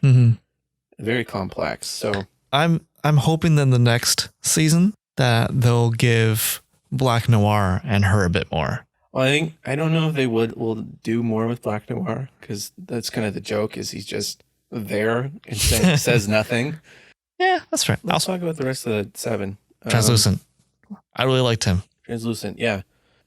Very complex. So I'm hoping that in the next season that they'll give Black Noir and her a bit more. Well, I don't know if they will do more with Black Noir, because that's kind of the joke, is he's just there and says nothing. Yeah, that's right. Let's talk about the rest of the 7. Translucent. I really liked him. Translucent, yeah.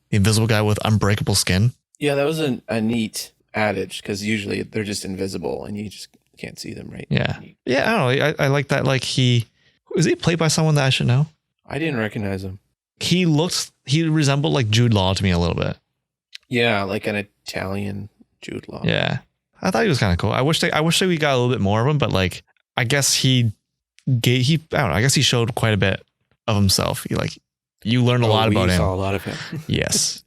The invisible guy with unbreakable skin. Yeah, that was a neat adage, because usually they're just invisible and you just can't see them, right? Yeah. Yeah, I don't know. I like that. Like is he played by someone that I should know? I didn't recognize him. He resembled like Jude Law to me a little bit. Yeah, like an Italian Jude Law. Yeah. I thought he was kind of cool. I wish we got a little bit more of him, but like, I guess I don't know. I guess he showed quite a bit of himself. You learned a lot about him. Saw a lot of him. Yes.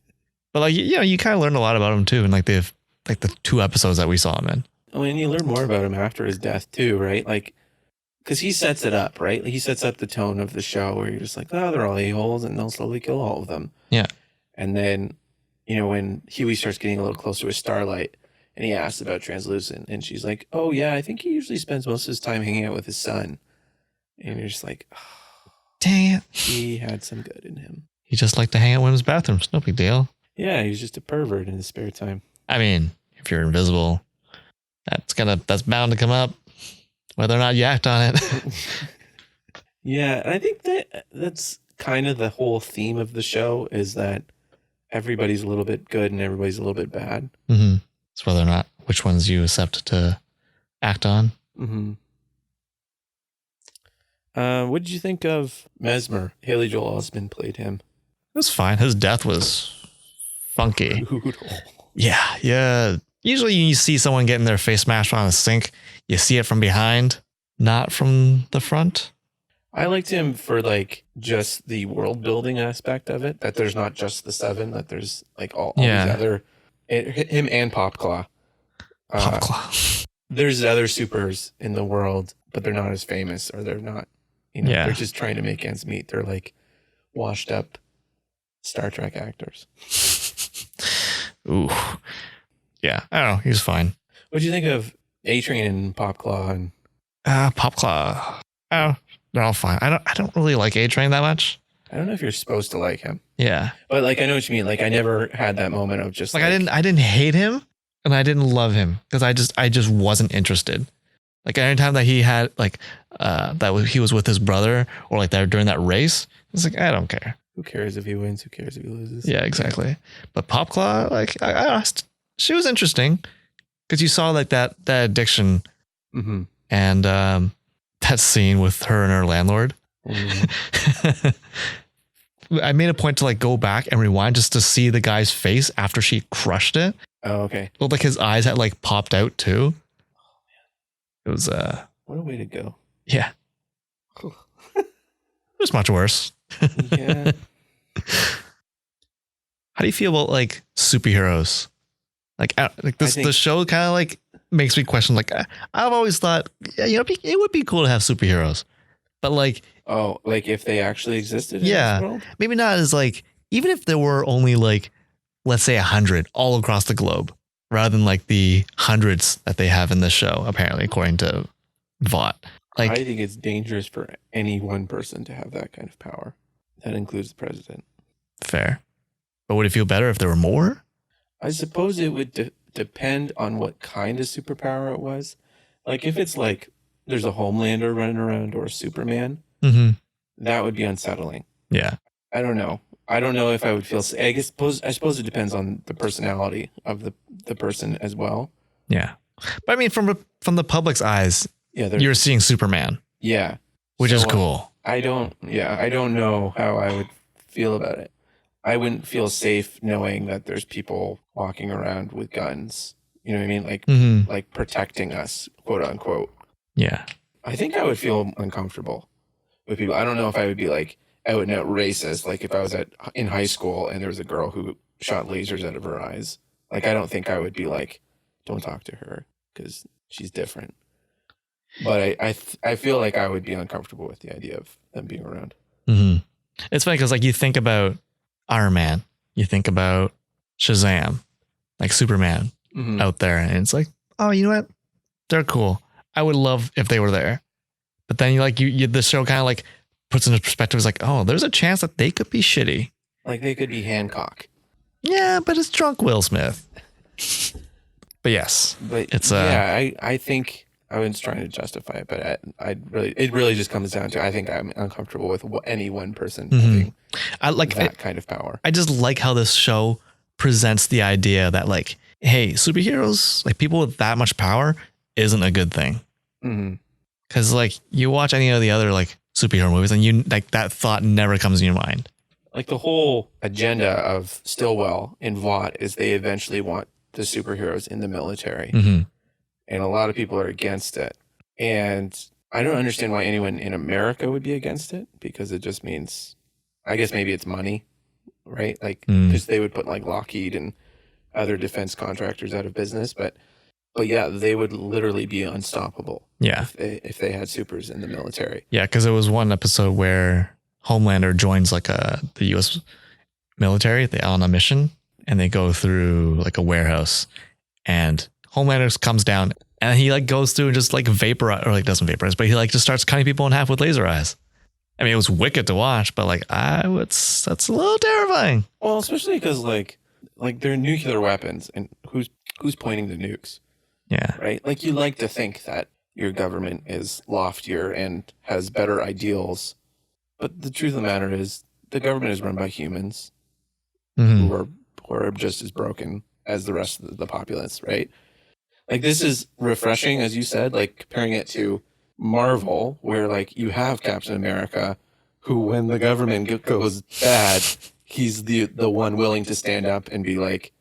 But like, you kind of learned a lot about him too. In like the 2 episodes that we saw him in. I mean, you learn more about him after his death too, right? Like, because he sets it up, right? He sets up the tone of the show where you're just like, oh, they're all a-holes and they'll slowly kill all of them. Yeah. And then, when Huey starts getting a little closer with Starlight and he asks about Translucent and she's like, oh yeah, I think he usually spends most of his time hanging out with his son. And you're just like, oh, dang it. He had some good in him. He just liked to hang out in women's bathrooms. No big deal. Yeah, he was just a pervert in his spare time. I mean, if you're invisible, that's bound to come up, whether or not you act on it. Yeah, I think that's kind of the whole theme of the show, is that everybody's a little bit good and everybody's a little bit bad. It's whether or not which ones you accept to act on. What did you think of Mesmer? Haley Joel Osment played him. It was fine. His death was funky. Brutal. Yeah. Usually you see someone getting their face smashed on a sink, you see it from behind, not from the front. I liked him for like just the world building aspect of it, that there's not just the 7, that there's like all these other, him and Popclaw. Popclaw. There's other supers in the world, but they're not as famous, or they're not, they're just trying to make ends meet. They're like washed up Star Trek actors. Ooh. Yeah, I don't know. He was fine. What do you think of A-Train and Popclaw? And Popclaw. Oh, they're all fine. I don't really like A-Train that much. I don't know if you're supposed to like him. Yeah, but like I know what you mean. Like I never had that moment of just like I didn't hate him and I didn't love him, because I just wasn't interested. Like anytime that he had like he was with his brother, or like that during that race, it's like, I don't care. Who cares if he wins? Who cares if he loses? Yeah, exactly. But Popclaw, like she was interesting, because you saw like that addiction, and that scene with her and her landlord. I made a point to like go back and rewind just to see the guy's face after she crushed it. Oh, okay. Well, like his eyes had like popped out too. Oh man, it was what a way to go. Yeah. It was much worse. Yeah. How do you feel about like superheroes? Like the show kind of like makes me question, like, I've always thought, yeah, it would be cool to have superheroes, but like, oh, like if they actually existed in this world? Maybe not as like, even if there were only like, let's say 100 all across the globe, rather than like the hundreds that they have in this show, apparently, according to Vought. Like, I think it's dangerous for any one person to have that kind of power. That includes the president. Fair. But would it feel better if there were more? I suppose it would depend on what kind of superpower it was. Like if it's like there's a Homelander running around or a Superman, that would be unsettling. Yeah. I don't know. I don't know if I would feel. I suppose it depends on the personality of the person as well. Yeah, but I mean, from the public's eyes, you're seeing Superman. Yeah, which is cool. I don't know how I would feel about it. I wouldn't feel safe knowing that there's people walking around with guns. You know what I mean? Like protecting us, quote unquote. Yeah. I think I would feel uncomfortable with people. I don't know if I would be like out and out racist. Like if I was in high school and there was a girl who shot lasers out of her eyes. Like I don't think I would be like, don't talk to her because she's different. But I feel like I would be uncomfortable with the idea of them being around. It's funny because like you think about Iron Man, you think about Shazam, like Superman out there, and it's like, oh, you know what? They're cool. I would love if they were there. But then the show kind of like puts into perspective. It's like, oh, there's a chance that they could be shitty. Like they could be Hancock. Yeah, but it's drunk Will Smith. But yes, it's I think I was trying to justify it, but it really just comes down to I think I'm uncomfortable with any one person having that kind of power. I just like how this show presents the idea that like, hey, superheroes, like people with that much power, isn't a good thing. Because like you watch any of the other like superhero movies, and you like that thought never comes in your mind. Like the whole agenda of Stillwell and Vought is they eventually want the superheroes in the military. And a lot of people are against it. And I don't understand why anyone in America would be against it, because it just means, I guess maybe it's money, right? Like, because they would put like Lockheed and other defense contractors out of business. But yeah, they would literally be unstoppable. Yeah. If they had supers in the military. Yeah, because there was one episode where Homelander joins like the U.S. military, on a mission, and they go through like a warehouse, and Homelander comes down and he like goes through and just like vaporize, or like doesn't vaporize, but he like just starts cutting people in half with laser eyes. I mean, it was wicked to watch, but like that's a little terrifying. Well, especially because like they're nuclear weapons, and who's pointing the nukes? Yeah. Right. Like you like to think that your government is loftier and has better ideals, but the truth of the matter is the government is run by humans who are just as broken as the rest of the populace, right? Like this is refreshing, as you said, like comparing it to Marvel, where like you have Captain America, who when the government goes bad, he's the one willing to stand up and be like,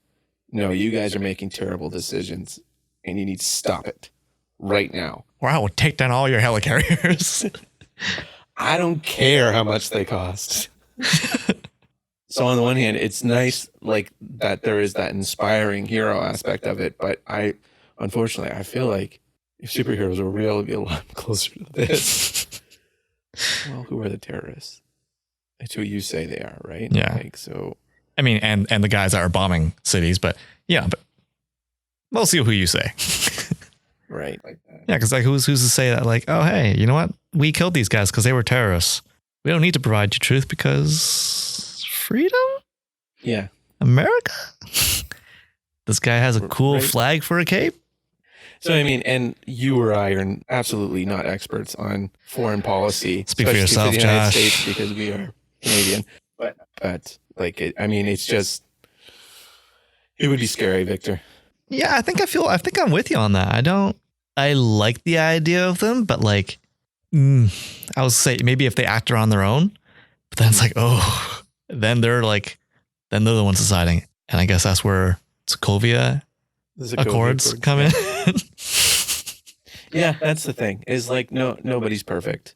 no, you guys are making terrible decisions and you need to stop it right now. Or I will take down all your helicarriers. I don't care how much they cost. So on the one hand, it's nice like that there is that inspiring hero aspect of it, but unfortunately, I feel like if superheroes were real, it'd be a lot closer to this. Well, who are the terrorists? It's who you say they are, right? Yeah. Like, so. I mean, and the guys that are bombing cities, but yeah, but mostly who you say. Right. Like that. Yeah, because like who's to say that like, oh, hey, you know what? We killed these guys because they were terrorists. We don't need to provide you truth because freedom? Yeah. America? This guy has a cool flag for a cape? So, I mean, and you or I are absolutely not experts on foreign policy. Speak for yourself, for the Josh. United States, because we are Canadian. But like, it's just, it would be scary, Victor. Yeah, I think I'm with you on that. I like the idea of them, but like, I would say maybe if they act on their own, but then it's like, oh, then they're the ones deciding. And I guess that's where Sokovia Accords come in. Yeah, that's the thing. Is like nobody's perfect.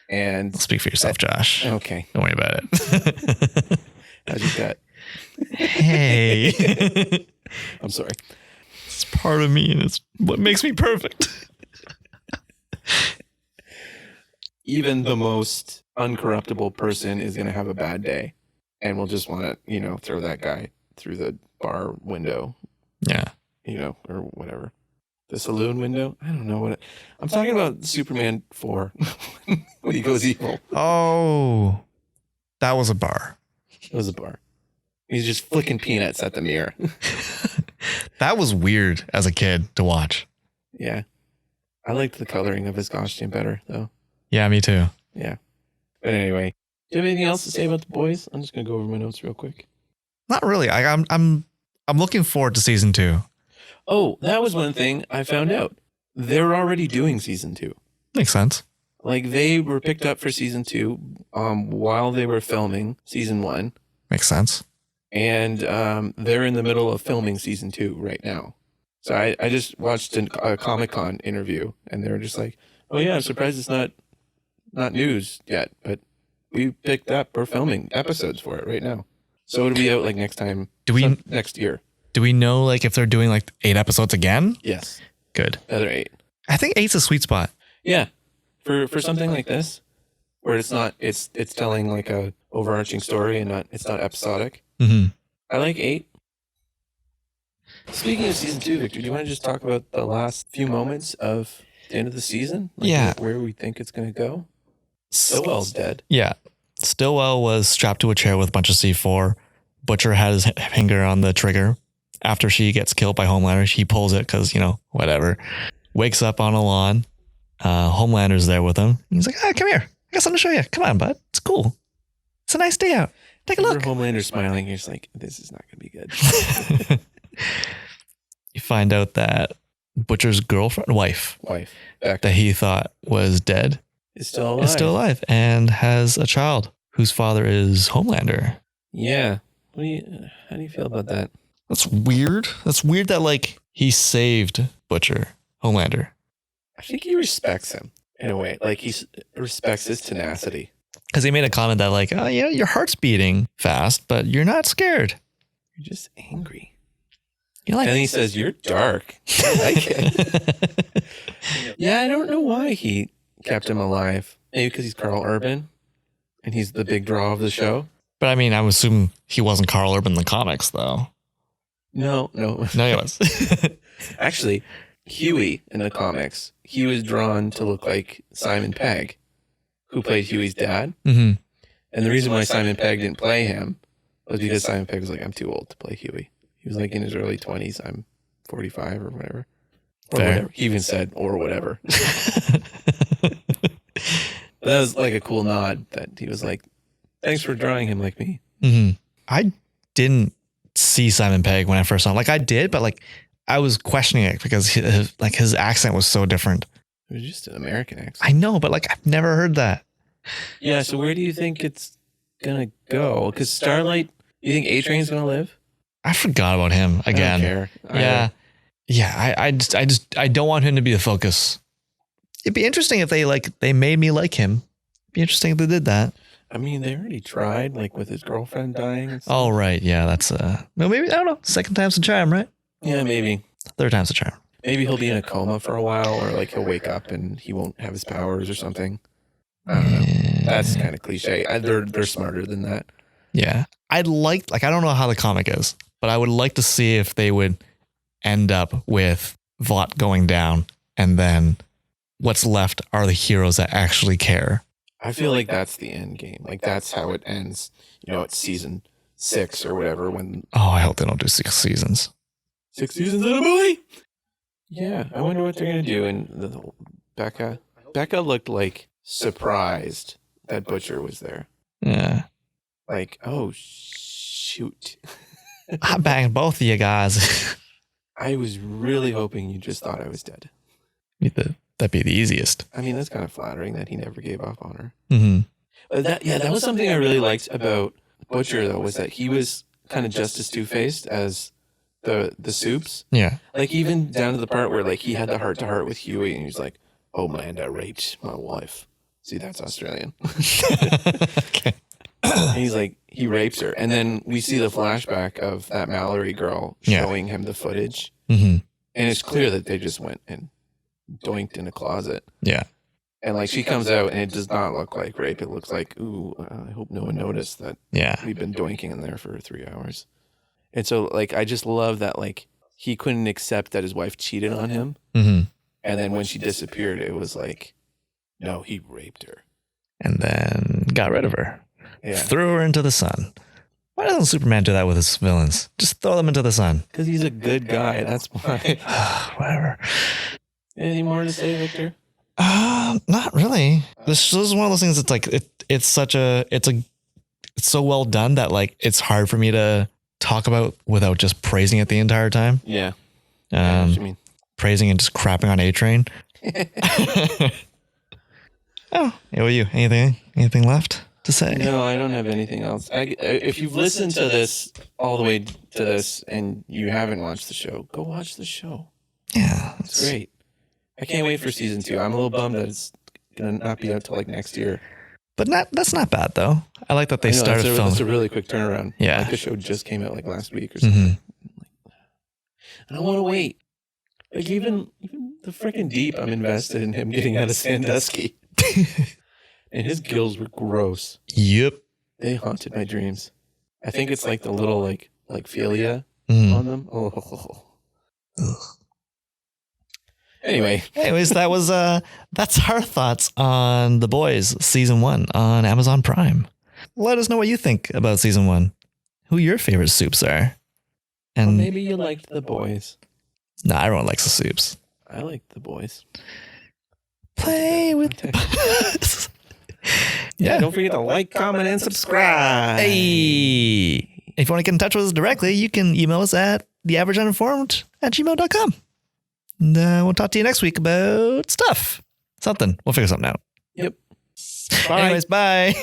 And speak for yourself, Josh. Okay. Don't worry about it. How's your gut? Hey. I'm sorry. just part of me, and it's what makes me perfect. Even the most uncorruptible person is going to have a bad day, and will just want to, throw that guy through the bar window. Yeah. Or whatever. The saloon window? I don't know what I'm talking about. Superman 4 when he goes evil. Oh, that was a bar. It was a bar. He's just flicking peanuts at the mirror. That was weird as a kid to watch. Yeah. I liked the coloring of his costume better, though. Yeah, me too. Yeah. But anyway, do you have anything else to say about the boys? I'm just going to go over my notes real quick. Not really. I'm looking forward to season 2. Oh, that was one thing I found out. They're already doing season 2. Makes sense. Like, they were picked up for season 2 while they were filming season 1. Makes sense. And they're in the middle of filming season 2 right now. So I just watched a Comic-Con interview, and they were just like, oh yeah, I'm surprised it's not news yet, but we picked up, we're filming episodes for it right now. So it'll be out like next year. Do we know like if they're doing like 8 episodes again? Yes. Good. Another 8. I think 8's a sweet spot. Yeah. For something like this, where it's telling like a overarching story and it's not episodic. Mm-hmm. I like 8. Speaking of season 2, Victor, do you want to just talk about the last few moments of the end of the season? Like yeah. Where we think it's going to go? Stillwell's dead. Yeah. Stillwell was strapped to a chair with a bunch of C4. Butcher had his finger on the trigger. After she gets killed by Homelander, he pulls it because, whatever. Wakes up on a lawn. Homelander's there with him. He's like, come here. I got something to show you. Come on, bud. It's cool. It's a nice day out. Take a look. Homelander's smiling. He's like, this is not going to be good. You find out that Butcher's wife, that he thought was dead, is still alive and has a child whose father is Homelander. Yeah. How do you feel about that? That's weird. That's weird that like he saved Butcher, Homelander. I think he respects him in a way. Like he respects his tenacity. Because he made a comment that like, oh yeah, your heart's beating fast, but you're not scared. You're just angry. And he says, you're dark. I like it. Yeah, I don't know why he kept him alive. Maybe because he's Carl Urban and he's the big draw of the show. But I mean, I'm assuming he wasn't Carl Urban in the comics, though. No, he was. Actually, Huey in the comics, he was drawn to look like Simon Pegg, who played Huey's dad. Mm-hmm. And the reason why Simon Pegg didn't play him was because Simon Pegg was like, I'm too old to play Huey. He was like in his early 20s. I'm 45 or whatever. Or whatever. He even said, or whatever. But that was like a cool nod that he was like, thanks for drawing him like me. Mm-hmm. I didn't see Simon Pegg when I first saw him. Like I did, but like I was questioning it because his accent was so different. It was just an American accent. I know, but like I've never heard that. Yeah, so where do you think it's gonna go? Because Starlight, you think A-Train's gonna live? I forgot about him again. I don't care. Yeah. I don't want him to be the focus. It'd be interesting if they made me like him. It'd be interesting if they did that. I mean, they already tried, like with his girlfriend dying and stuff. Oh, right. Yeah, that's well, maybe, I don't know. Second time's the charm, right? Yeah, maybe. Third time's the charm. Maybe he'll be in a coma for a while, or like he'll wake up and he won't have his powers or something. I don't know. That's kind of cliche. They're smarter than that. Yeah. I don't know how the comic is, but I would like to see if they would end up with Vought going down and then what's left are the heroes that actually care. I feel like that's the end game. Like that's how it ends, at season 6 or whatever. I hope they don't do 6 seasons. 6 seasons in a movie? Yeah, I wonder what they're going to do. And Becca looked like surprised that Butcher was there. Yeah. Like, oh, shoot. I banged both of you guys. I was really hoping you just thought I was dead. That'd be the easiest. I mean, that's kind of flattering that he never gave up on her. Mm-hmm. That was something I really liked about Butcher, though, was that he was kind of just as two-faced as the Soups. Yeah. Like, even down to the part where, like, he had the heart-to-heart with Huey, and he was like, oh, Miranda raped my wife. See, that's Australian. Okay. And he's like, he rapes her. And then we see the flashback of that Mallory girl showing him the footage. Mm-hmm. And it's clear that they just went and doinked in a closet. Yeah. And like she comes out and it does not look like rape. It looks like, ooh, I hope no one noticed that we've been doinking in there for 3 hours. And so like I just love that like he couldn't accept that his wife cheated on him. Mm-hmm. And then when she disappeared, it was like, no, he raped her. And then got rid of her. Yeah. Threw her into the sun. Why doesn't Superman do that with his villains? Just throw them into the sun. Because he's a good guy. That's why. Whatever. Anything more to say, Victor? Not really. This is one of those things that's like it's so well done that like it's hard for me to talk about without just praising it the entire time. Yeah. I know what you mean. Praising and just crapping on A-Train. Oh, yeah, well, you anything left to say? No, I don't have anything else. If you've listened to this all the way to this and you haven't watched the show, go watch the show. Yeah, it's great. I can't wait for season 2. I'm a little bummed that it's gonna not be out till like next year. But that's not bad though. I like that they started filming. It's a really quick turnaround. Yeah, like the show just came out like last week or something. Mm-hmm. I don't want to wait. Like even the freaking Deep, I'm invested in him getting out of Sandusky. And his gills were gross. Yep. They haunted my dreams. I think it's like the little like philia on them. Oh. Ugh. Anyways, that was that's our thoughts on The Boys season 1 on Amazon Prime. Let us know what you think about season 1. Who your favorite soups are. And well, maybe you liked The Boys. No, everyone likes the soups. I like The Boys. Play with the boys. Yeah, don't forget to like, comment, and subscribe. Hey. If you want to get in touch with us directly, you can email us at theaverageuninformed@gmail.com. And we'll talk to you next week about stuff. Something. We'll figure something out. Yep. Bye. Anyways, bye.